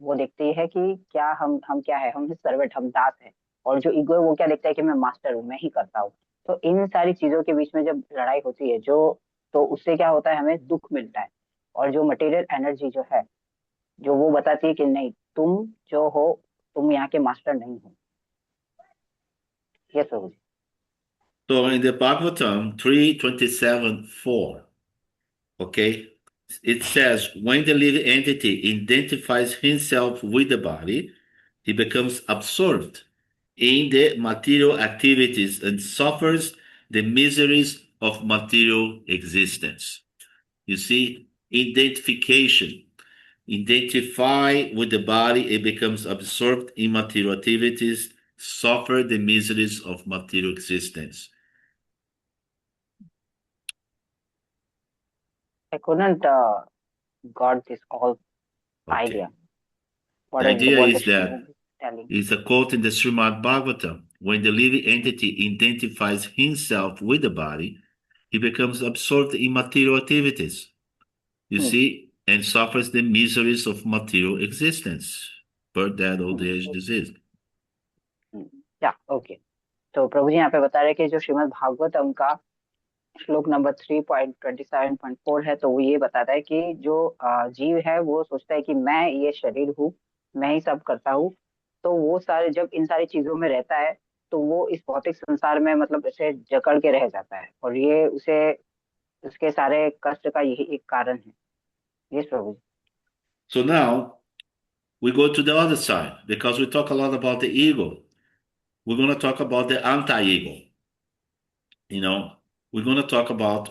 S3: वो देखती है कि क्या हम क्या है, हम सर्वेंट, हम दास है। और जो ईगो है वो क्या देखता है कि मैं मास्टर हूँ, मैं ही करता हूँ। तो इन सारी चीजों के बीच में जब लड़ाई होती है जो, तो उससे क्या होता है, हमें दुख मिलता है। और जो मटेरियल एनर्जी जो है, जो वो बताती है कि नहीं, तुम जो हो, तुम यहाँ के मास्टर नहीं हो। ये प्रभु ji.
S2: So in the Bhagavatam 3:27-4, okay, it says, when the living entity identifies himself with the body, he becomes absorbed in the material activities and suffers the miseries of material existence. You see, identification. Identify with the body, it becomes absorbed in material activities, suffer the miseries of material existence.
S3: I couldn't got this all
S2: Okay.
S3: idea.
S2: The idea
S3: What
S2: is
S3: the
S2: that
S3: telling.
S2: it's a quote in the Srimad Bhagavatam. When the living entity identifies himself with the body, he becomes absorbed in material activities, you
S3: hmm,
S2: see, and suffers the miseries of material existence, birth, death, old
S3: hmm,
S2: age, disease.
S3: या okay. तो प्रभु जी यहाँ पे बता रहे हैं कि जो श्रीमद् भागवतम का श्लोक नंबर 3.27.4 है, तो वो ये बताता है कि जो जीव है वो सोचता है कि मैं ये शरीर हूँ, मैं ही सब करता हूँ। तो वो सारे जब इन सारी चीजों में रहता है, तो वो इस भौतिक संसार में मतलब ऐसे जकड़ के रह जाता है। और ये उसे उसके सारे कष्ट का यही एक कारण है। Yes Prabhu ji.
S2: So now we go to the other side because we talk a lot about the ego. We're going to talk about the anti-ego. We're going to talk about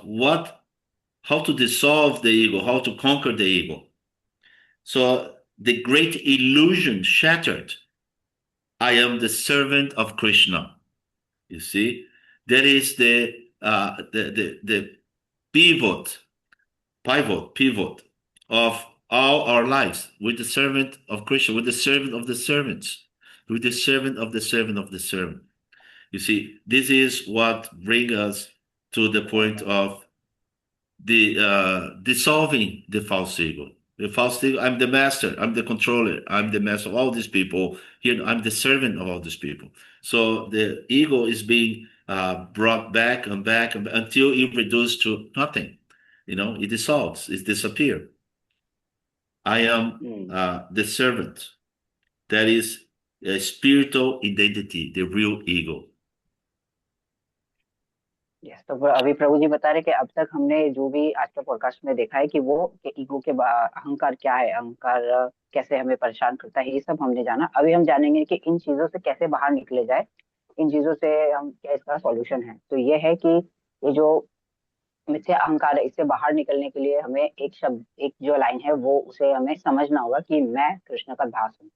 S2: how to dissolve the ego, how to conquer the ego. So the great illusion shattered. I am the servant of Krishna. You see, that is the pivot of all our lives. With the servant of Krishna, with the servant of the servants, with the servant of the servant of the servant. You see, this is what brings us to the point of the dissolving the false ego. The false ego, I'm the master, I'm the controller, I'm the master of all these people. Here, I'm the servant of all these people. So the ego is being brought back and back until it reduces to nothing. It dissolves, it disappears. I am the servant. That is a spiritual identity, the real ego.
S3: Yes, तो अभी प्रभु जी बता रहे कि अब तक हमने जो भी आज के पॉडकास्ट में देखा है कि वो कि ईगो के अहंकार क्या है, अहंकार कैसे हमें परेशान करता है, ये सब हमने जाना। अभी हम जानेंगे कि इन चीजों से कैसे बाहर निकले जाए, इन चीजों से हम क्या इसका सॉल्यूशन है। तो ये है कि ये जो मिथ्या अहंकार है, इससे बाहर निकलने के लिए हमें एक शब्द, एक जो लाइन है वो उसे हमें समझना होगा कि मैं कृष्ण का दास हूँ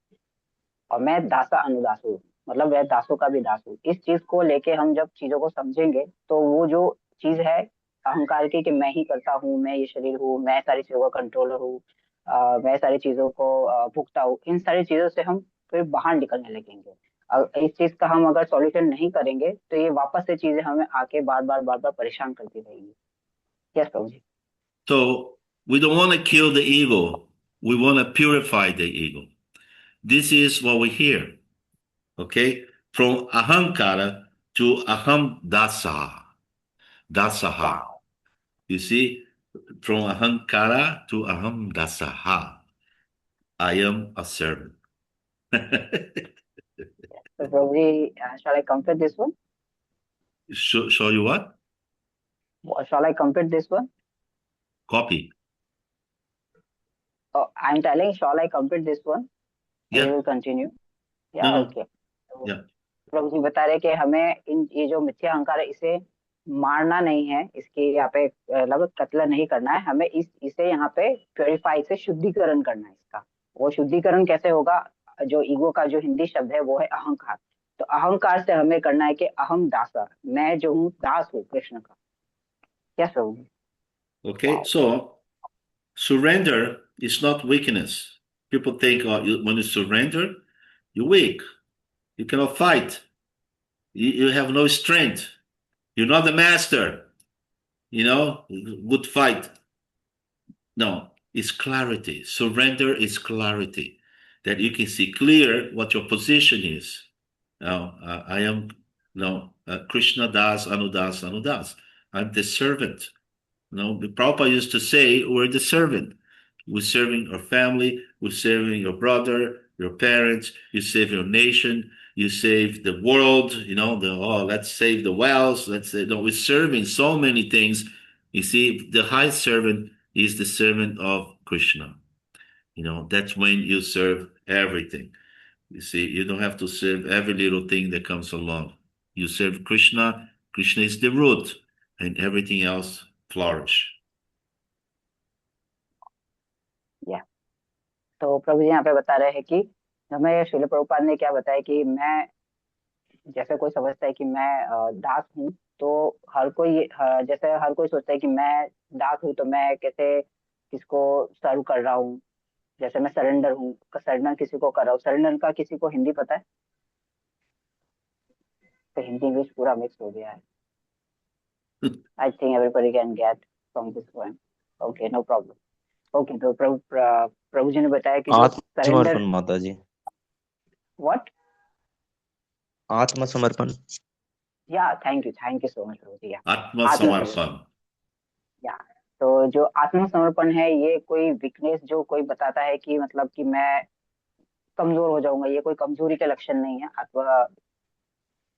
S3: और मैं दासा अनुदास हूँ, मतलब मैं दासों का भी दास हूँ। इस चीज को लेके हम जब चीजों को समझेंगे तो वो जो चीज है अहंकार की कि मैं ही करता हूँ, मैं ये शरीर हूँ, मैं सारी चीजों का कंट्रोलर हूँ, मैं सारी चीजों को भुगता हूँ, इन सारी चीजों से हम फिर बाहर निकलने लगेंगे। इस चीज का हम अगर सॉल्यूशन नहीं करेंगे तो ये वापस से चीजें हमें आके बार बार परेशान करती रहेगी। Yes Prabhu ji.
S2: So we don't want to kill the ego. We want to purify the ego. This is what we hear. Okay? From ahankara to aham dasa. Dasaha. You see? From ahankara to aham dasaha. I am a servant.
S3: तो प्रभु जी, shall I complete this one?
S2: Show you what?
S3: Shall I complete this one?
S2: Copy.
S3: Oh, I'm telling, shall I complete this one? You
S2: Yeah.
S3: will continue. या
S2: No.
S3: Okay. तो
S2: Yeah.
S3: प्रभु जी बता रहे कि हमें इन ये जो मिथ्या अहंकार है इसे मारना नहीं है, इसके यहाँ पे मतलब कत्ल नहीं करना है, हमें इसे यहाँ पे प्योरीफाई से शुद्धिकरण करना है इसका। वो शुद्धिकरण कैसे होगा? जो ईगो का जो हिंदी शब्द है वो है अहंकार। तो अहंकार से हमें करना है कि अहम दासा, मैं जो हूँ दास हूँ कृष्ण का। क्या समझ?
S2: Okay, so surrender is not weakness. People think when you surrender, you're weak. You cannot fight. You have no strength. You're not the master. Good fight. No, it's clarity. Surrender is clarity. That you can see clear what your position is. Now, I am Krishna Dāsānudāsaḥ. I'm the servant. The Prabhupada used to say, we're the servant. We're serving our family, we're serving your brother, your parents, you save your nation, you save the world, let's save the wells, we're serving so many things. You see, the highest servant is the servant of Krishna. That's when you serve everything. You see, you don't have to serve every little thing that comes along. You serve Krishna, Krishna is the root, and everything else flourish.
S3: तो प्रभु जी यहाँ पे बता रहे हैं कि हमें श्रील प्रभुपाद ने क्या बताया कि मैं, जैसे कोई समझता है कि मैं दास हूँ, तो हर कोई जैसे हर कोई सोचता है कि मैं दास हूँ तो मैं कैसे किसको सर्व कर रहा हूँ, जैसे मैं सरेंडर हूँ, सरेंडर किसी को कर रहा हूँ। सरेंडर का किसी को हिंदी पता है? तो हिंदी इंग्लिश पूरा मिक्स हो गया है। I think everybody can get from this point. Okay, no problem. Okay, तो प्रभु जी ने बताया कि जो सरेंडर,
S5: आत्मसमर्पण माता जी,
S3: व्हाट?
S5: आत्मसमर्पण।
S3: या थैंक यू सो मच प्रभु जी।
S2: आत्मसमर्पण।
S3: या तो जो आत्मसमर्पण है, ये कोई वीकनेस जो कोई बताता है कि मतलब कि मैं कमजोर हो जाऊंगा, ये कोई कमजोरी के लक्षण नहीं है।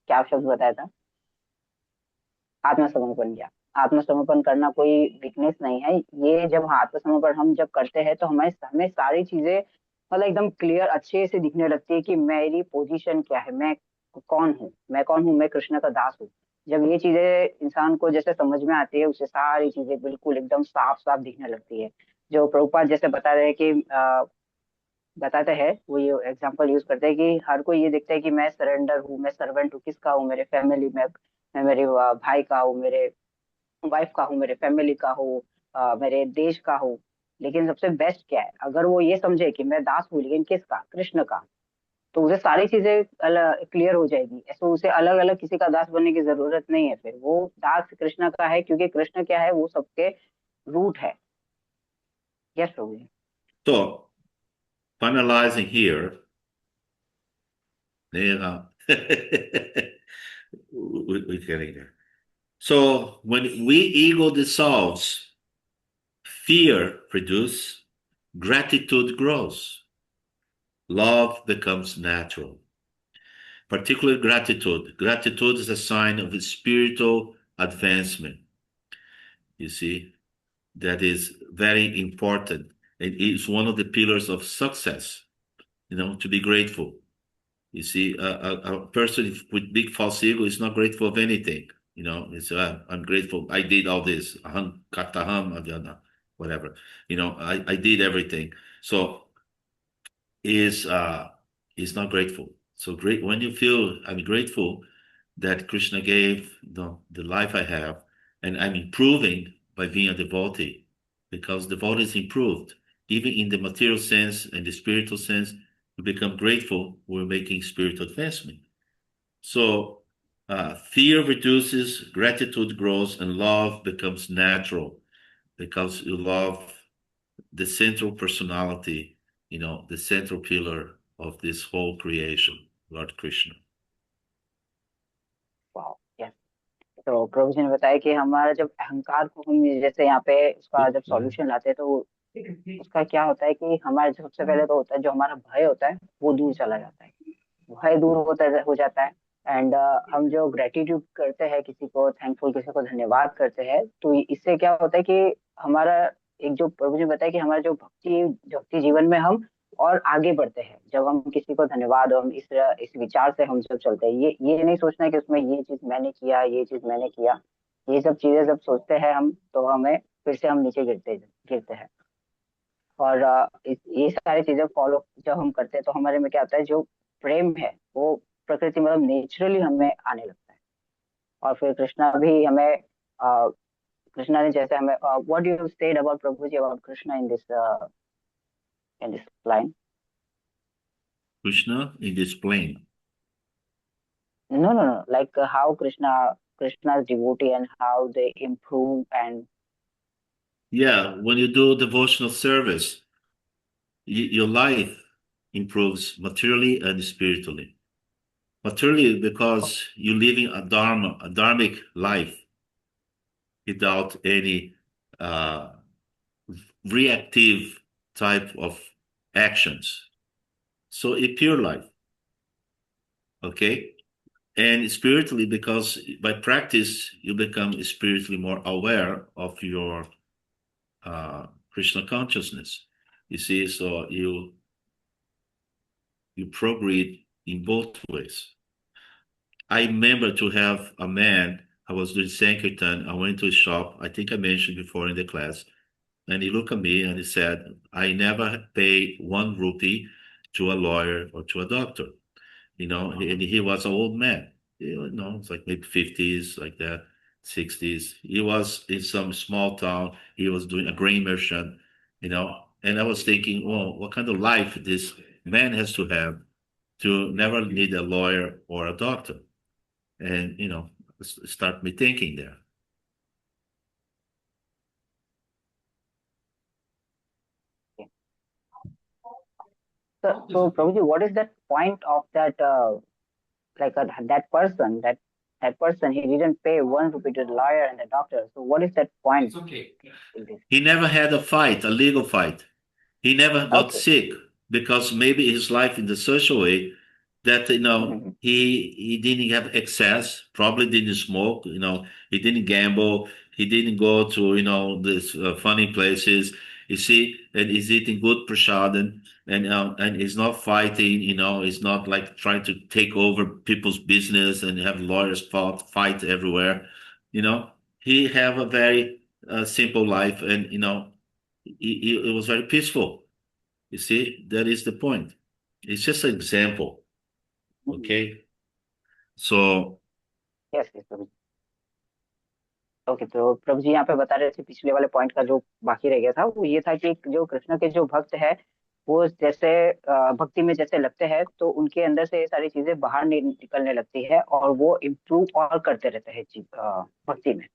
S3: क्या शब्द बताया था? आत्मसमर्पण। किया आत्मसमर्पण करना कोई वीकनेस नहीं है। ये जब आत्मसमर्पण हम जब करते हैं तो हमें सारी चीजें मतलब एकदम क्लियर अच्छे से दिखने लगती है कि मेरी पोजीशन क्या है, मैं कौन हूँ, मैं कृष्ण का दास हूँ। जब ये चीजें इंसान को जैसे समझ में आती है, उससे सारी चीजें बिल्कुल एकदम साफ साफ दिखने लगती है। जो प्रभुपाद जैसे बता रहे हैं कि बताते हैं, वो ये एग्जांपल यूज करते हैं कि हर कोई ये देखता है कि मैं सरेंडर हूँ, मैं सर्वेंट हूँ, किसका हूँ? मेरे फैमिली में, मैं मेरे भाई का हूँ, मेरे वाइफ का हूँ, मेरे फैमिली का हूँ, मेरे देश का हूँ। लेकिन सबसे बेस्ट क्या है, अगर वो ये समझे कि मैं दास हूँ लेकिन किसका? कृष्ण का, तो उसे सारी चीजें क्लियर हो जाएगी। ऐसे उसे अलग अलग किसी का दास बनने की जरूरत नहीं है। फिर वो दास कृष्ण का है, क्योंकि कृष्ण क्या है, वो सबके रूट है। Yes Prabhu ji.
S2: So, finalizing here, we're getting there. So, when ego dissolves, fear reduces, gratitude grows, love becomes natural. Particular gratitude. Gratitude is a sign of spiritual advancement. You see, that is very important. It is one of the pillars of success, to be grateful. You see, a person with big false ego is not grateful of anything. It's I'm grateful. I did all this. Aham, kataham, adhyana, whatever. I did everything. So is not grateful. So great when you feel I'm grateful that Krishna gave the life I have, and I'm improving by being a devotee, because devotees improved even in the material sense and the spiritual sense. We become grateful. We're making spiritual advancement. So fear reduces, gratitude grows, and love becomes natural because you love the central personality, the central pillar of this whole creation, Lord Krishna.
S3: Wow, yes. तो प्रभु जी ने बताया कि हमारा जब अहंकार को हम जैसे यहाँ पे उसका जब सॉल्यूशन लाते हैं, तो उसका क्या होता है कि हमारे सबसे पहले तो होता है जो हमारा भय होता है वो दूर चला जाता है। भय दूर हो जाता है। एंड हम जो ग्रेटिट्यूड करते हैं, किसी को थैंकफुल, किसी को धन्यवाद करते हैं, तो इससे क्या होता है कि हमारा एक जो प्रभु जी बताया कि हमारा जो भक्ति जीवन में हम और आगे बढ़ते हैं। जब हम किसी को धन्यवाद, हम इस विचार से हम जब चलते हैं, ये नहीं सोचना है कि उसमें ये चीज मैंने किया, ये चीज मैंने किया। ये सब चीजें जब सोचते हैं हम, तो हमें फिर से हम नीचे गिरते गिरते हैं। और ये सारी चीजें फॉलो जब हम करते हैं तो हमारे में क्या होता है, जो प्रेम है वो प्रकृति मतलब नेचुरली हमें आने लगता है। और फिर कृष्णा भी हमें कृष्णा ने जैसे हमें what you said about Prabhu ji about Krishna in this line.
S2: Krishna in this plane.
S3: No, like how Krishna's devotee and how they improve and
S2: Yeah, when you do devotional service, your life improves materially and spiritually. Materially, because you're living a dharmic life without any uh, reactive type of actions. So a pure life, okay? And spiritually, because by practice, you become spiritually more aware of your Krishna consciousness. You see, so you progress in both ways. I remember to have a man, I was doing Sankirtan, I went to a shop, I think I mentioned before in the class, and he looked at me and he said, I never pay 1 rupee to a lawyer or to a doctor. And he was an old man, it's like maybe 50s, like that, 60s. He was in some small town, he was doing a grain merchant, and I was thinking, well, what kind of life this man has to have to never need a lawyer or a doctor? And start me thinking there.
S3: so Prabhuji, what is that point of that that person he didn't pay 1 rupee to the lawyer and the doctor. So what is that point? It's okay. In this?
S2: He never had a fight, a legal fight. He never got
S3: Okay.
S2: sick because maybe his life in the social way that he didn't have excess, probably didn't smoke, he didn't gamble, he didn't go to this funny places. You see, and he's eating good prasadam, and he's not fighting. He's not like trying to take over people's business and have lawyers fight everywhere. He have a very simple life, and it was very peaceful. You see, that is the point. It's just an example. Okay. So,
S3: yes yes Prabhu ji. Okay, तो प्रभु जी यहाँ पे बता रहे थे पिछले वाले point का जो बाकी रह गया था वो ये था कि जो कृष्ण के जो भक्त है वो जैसे भक्ति में जैसे लगते हैं तो उनके अंदर से ये सारी चीजें बाहर निकलने लगती है और वो इम्प्रूव और करते रहते हैं भक्ति में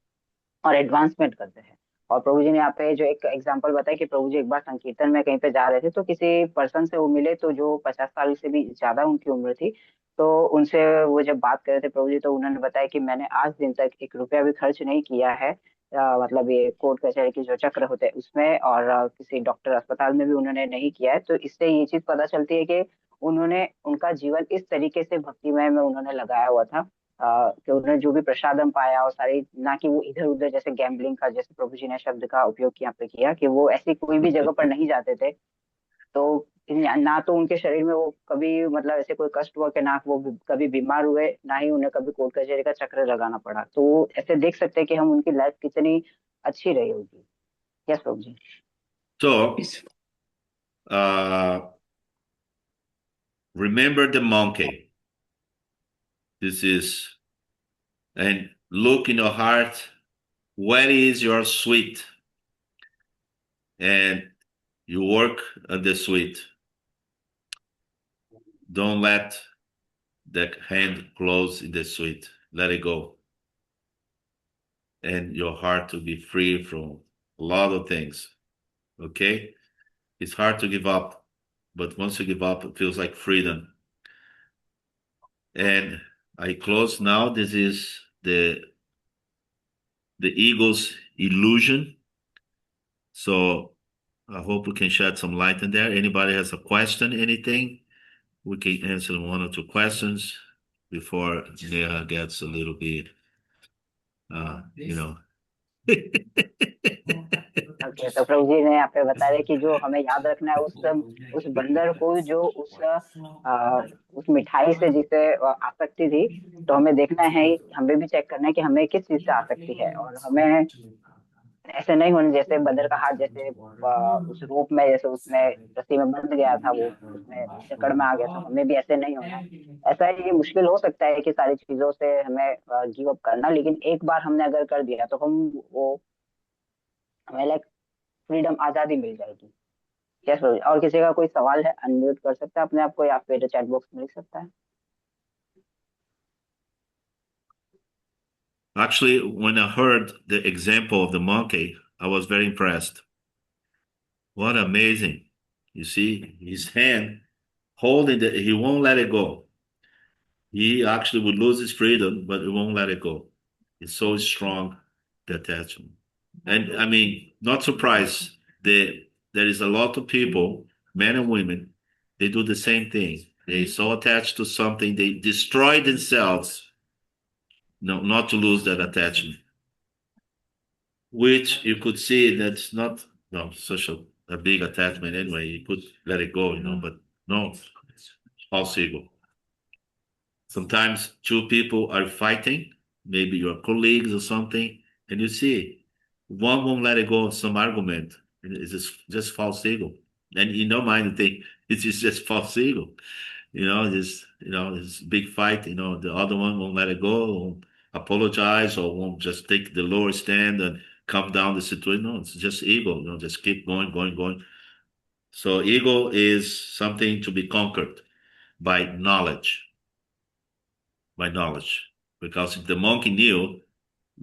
S3: और एडवांसमेंट करते हैं। और प्रभु जी ने यहाँ पे जो एक एग्जांपल बताया कि प्रभु जी एक बार संकीर्तन में कहीं पे जा रहे थे तो किसी पर्सन से वो मिले तो जो 50 साल से भी ज्यादा उनकी उम्र थी। तो उनसे वो जब बात कर रहे थे प्रभु जी तो उन्होंने बताया कि मैंने आज दिन तक 1 रुपया भी खर्च नहीं किया है, मतलब ये कोर्ट कचहरी की जो चक्र होते हैं उसमें और किसी डॉक्टर अस्पताल में भी उन्होंने नहीं किया है। तो इससे ये चीज पता चलती है कि उन्होंने उनका जीवन इस तरीके से भक्तिमय में उन्होंने लगाया हुआ था कि उन्होंने जो भी प्रसादम पाया और सारी, ना कि वो इधर उधर जैसे गैम्बलिंग का, जैसे प्रभु जी ने शब्द का उपयोग यहाँ पे किया कि वो ऐसी कोई भी जगह पर नहीं जाते थे। तो ना तो उनके शरीर में वो कभी मतलब ऐसे कोई कष्ट हुआ कि ना वो कभी बीमार हुए, ना ही उन्हें कभी कोर्ट कचहरी का चक्कर लगाना पड़ा। तो ऐसे देख सकते हैं कि हम उनकी लाइफ कितनी अच्छी रही होगी। Yes Prabhu ji.
S2: so uh, remember the monkey. This is, and look in your heart, where is your sweet? And you work on the sweet. Don't let the hand close in the sweet. Let it go. And your heart to be free from a lot of things. Okay? It's hard to give up, but once you give up, it feels like freedom. And I close now. This is the ego's illusion. So I hope we can shed some light in there. Anybody has a question, anything? We can answer 1 or 2 questions before Neha gets a little bit, you know.
S3: Okay. ये तो प्रभु जी ने यहाँ पे बता रहे कि जो हमें याद रखना है उस बंदर को जो उस मिठाई से जिसे आसक्ति थी, तो हमें देखना है, हमें भी चेक करना है कि हमें किस चीज से आसक्ति है, और हमें ऐसे नहीं होने जैसे बंदर का हाथ जैसे उस रूप में, जैसे उसमें रस्सी में बंध गया था, वो उसमें जकड़ में आ गया था, हमें भी ऐसे नहीं होना है। ऐसा है, ये मुश्किल हो सकता है कि सारी चीजों से हमें गिव अप करना, लेकिन एक बार हमने अगर कर दिया तो हम वो हमें लाइक फ्रीडम, आजादी मिल जाएगी। यस प्रभु। और किसी का कोई सवाल है, अनम्यूट कर सकता है अपने आप को, या फिर चैट बॉक्स में लिख सकता है।
S2: Actually, when I heard the example of the monkey, I was very impressed. What amazing. You see, his hand holding he won't let it go. He actually would lose his freedom, but he won't let it go. It's so strong, the attachment. And I mean, not surprised that there is a lot of people, men and women, they do the same thing. They so attached to something, they destroy themselves, no, not to lose that attachment. Which you could see that's not such a big attachment anyway. You could let it go, but no, it's false ego. Sometimes two people are fighting, maybe your colleagues or something, and you see one won't let it go of some argument. And it's just false ego. And in your mind, you think it's just false ego. This big fight, the other one won't let it go, won't apologize, or won't just take the lower stand and calm down the situation. No, it's just ego, just keep going, going, going. So ego is something to be conquered by knowledge. Because if the monkey knew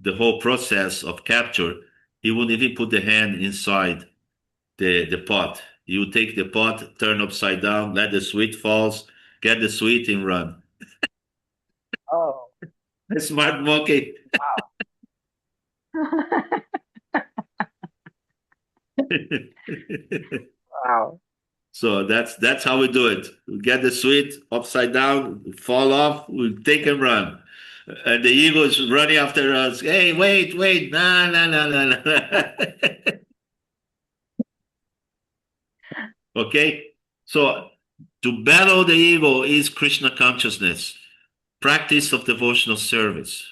S2: the whole process of capture, he wouldn't even put the hand inside the pot. He would take the pot, turn upside down, let the sweet falls, get the sweet and run.
S3: Oh,
S2: A smart monkey.
S3: wow.
S2: So that's how we do it. We get the sweet upside down, fall off, we take and run. And the ego is running after us. Hey, wait, nah, nah, nah, nah, nah. Okay? So to battle the ego is Krishna consciousness, practice of devotional service.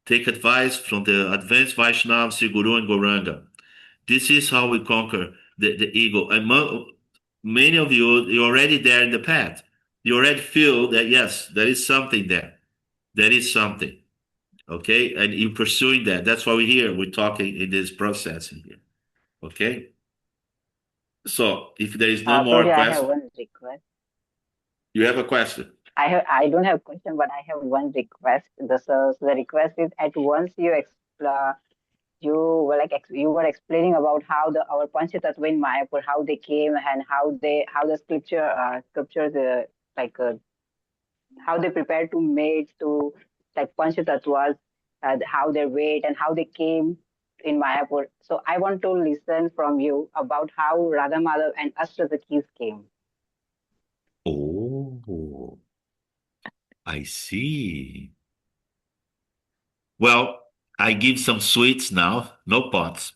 S2: Take advice from the advanced Vaishnavas, Sri Guru and Gauranga. This is how we conquer the ego. And many of you're already there in the path. You already feel that, yes, there is something there. There is something. Okay? And you're pursuing that. That's why we're here. We're talking in this process here. Okay? So if there is no more
S3: Prabhuji, I have
S2: questions,
S3: one request.
S2: you have a question.
S3: I don't have a question, but I have one request. So the request is, at once you were you were explaining about how our Panchatattva in Mayapur, how they came, and how the scriptures how they prepare to mate to like Panchatattvas, how they wait and how they came in Mayapur. So I want to listen from you about how Radha Madhav and Ashtasakis came.
S2: Oh, I see. Well, I give some sweets now, no pots.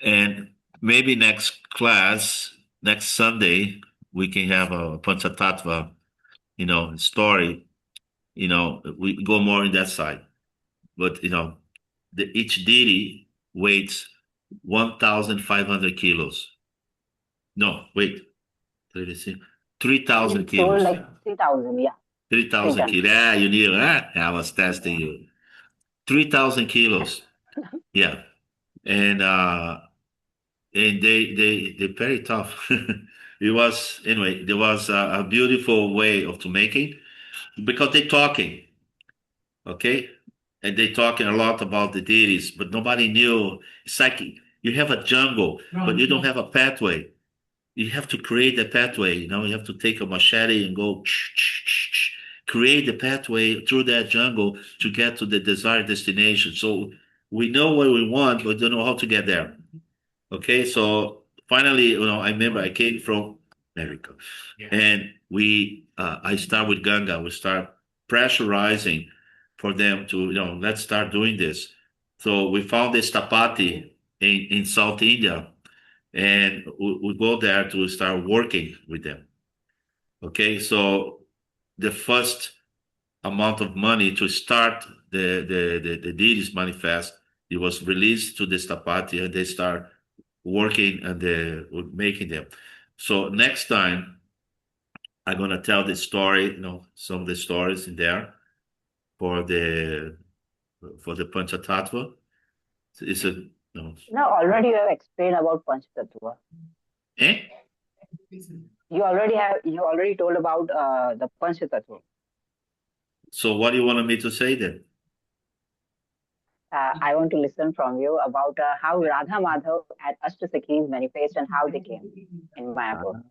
S2: And maybe next class, next Sunday, we can have a Panchatattva, story. We go more in that side. But, each deity weighs 1,500 kilos. No, wait. 3,000
S3: It's
S2: kilos.
S3: sold like 3,000, yeah.
S2: 3,000 kilos. Yeah, you knew, huh? I was testing you. 3,000 kilos. Yeah. And they're very tough. It was, anyway, there was a beautiful way of to making, because they're talking, okay? And they're talking a lot about the deities, but nobody knew. It's like you have a jungle, but you don't have a pathway. You have to create a pathway. You have to take a machete and go create the pathway through that jungle to get to the desired destination. So we know what we want, but don't know how to get there. Okay, so finally, I remember I came from America, and I start with Ganga. We start pressurizing for them to, let's start doing this. So we found this tapati in South India, and we go there to start working with them. Okay, so the first amount of money to start the deities manifest, it was released to the Stapati, and they start working and they making them. So next time I'm gonna tell the story, some of the stories in there for the Panchatattva. It's a
S3: No, already you have explained about Panchatattva.
S2: eh?
S3: You already told about the Panchatattva.
S2: So what do you want me to say then?
S3: I want to listen from you about how Radha Madhav and Ashtasakhis manifest and how they came in Mayapur.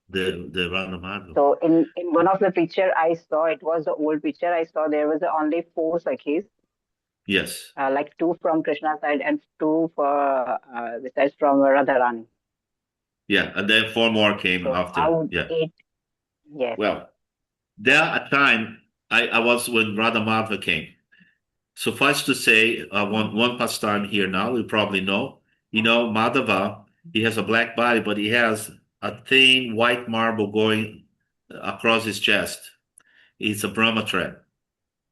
S2: The Radha Madhav.
S3: So in one of the picture I saw, it was the old picture I saw, there was only 4 Sakhis.
S2: Yes.
S3: Like 2 from Krishna side and 2 for besides from Radharani.
S2: Yeah, and then 4 more came
S3: So
S2: after.
S3: how
S2: Yeah.
S3: Yes.
S2: Well, there a time I was when Radha Madhava came. Suffice to say, one pastime here now, you probably know. Madhava, he has a black body, but he has a thin white marble going across his chest. It's a Brahma thread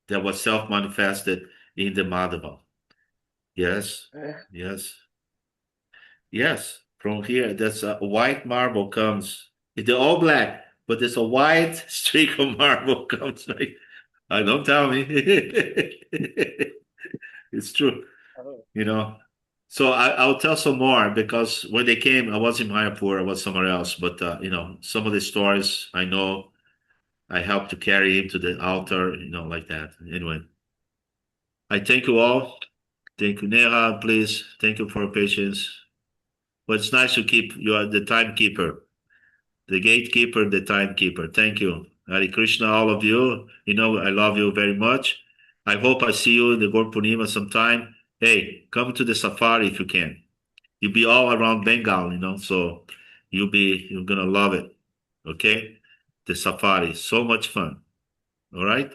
S2: that was self-manifested in the Madhava. Yes, yes, yes. From here, that's a white marble comes. They're all black, but there's a white streak of marble comes. Right? Don't tell me. It's true. So I'll tell some more, because when they came, I was in Mayapur, I was somewhere else. But some of the stories I know, I helped to carry him to the altar, like that. Anyway, I thank you all. Thank you, Neha, please. Thank you for your patience. But it's nice to keep you are the timekeeper, the gatekeeper, the timekeeper. Thank you. Hare Krishna, all of you. I love you very much. I hope I see you in the Gaur Purnima sometime. Hey, come to the safari if you can. You'll be all around Bengal, so you're gonna love it. Okay? The safari. So much fun. All right?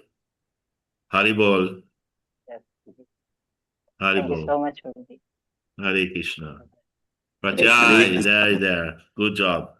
S2: Haribol.
S3: Yes.
S2: Haribol.
S3: Thank you so much, Prabhuji.
S2: Hare Krishna.
S3: Hare
S2: Prajai, there. Good job.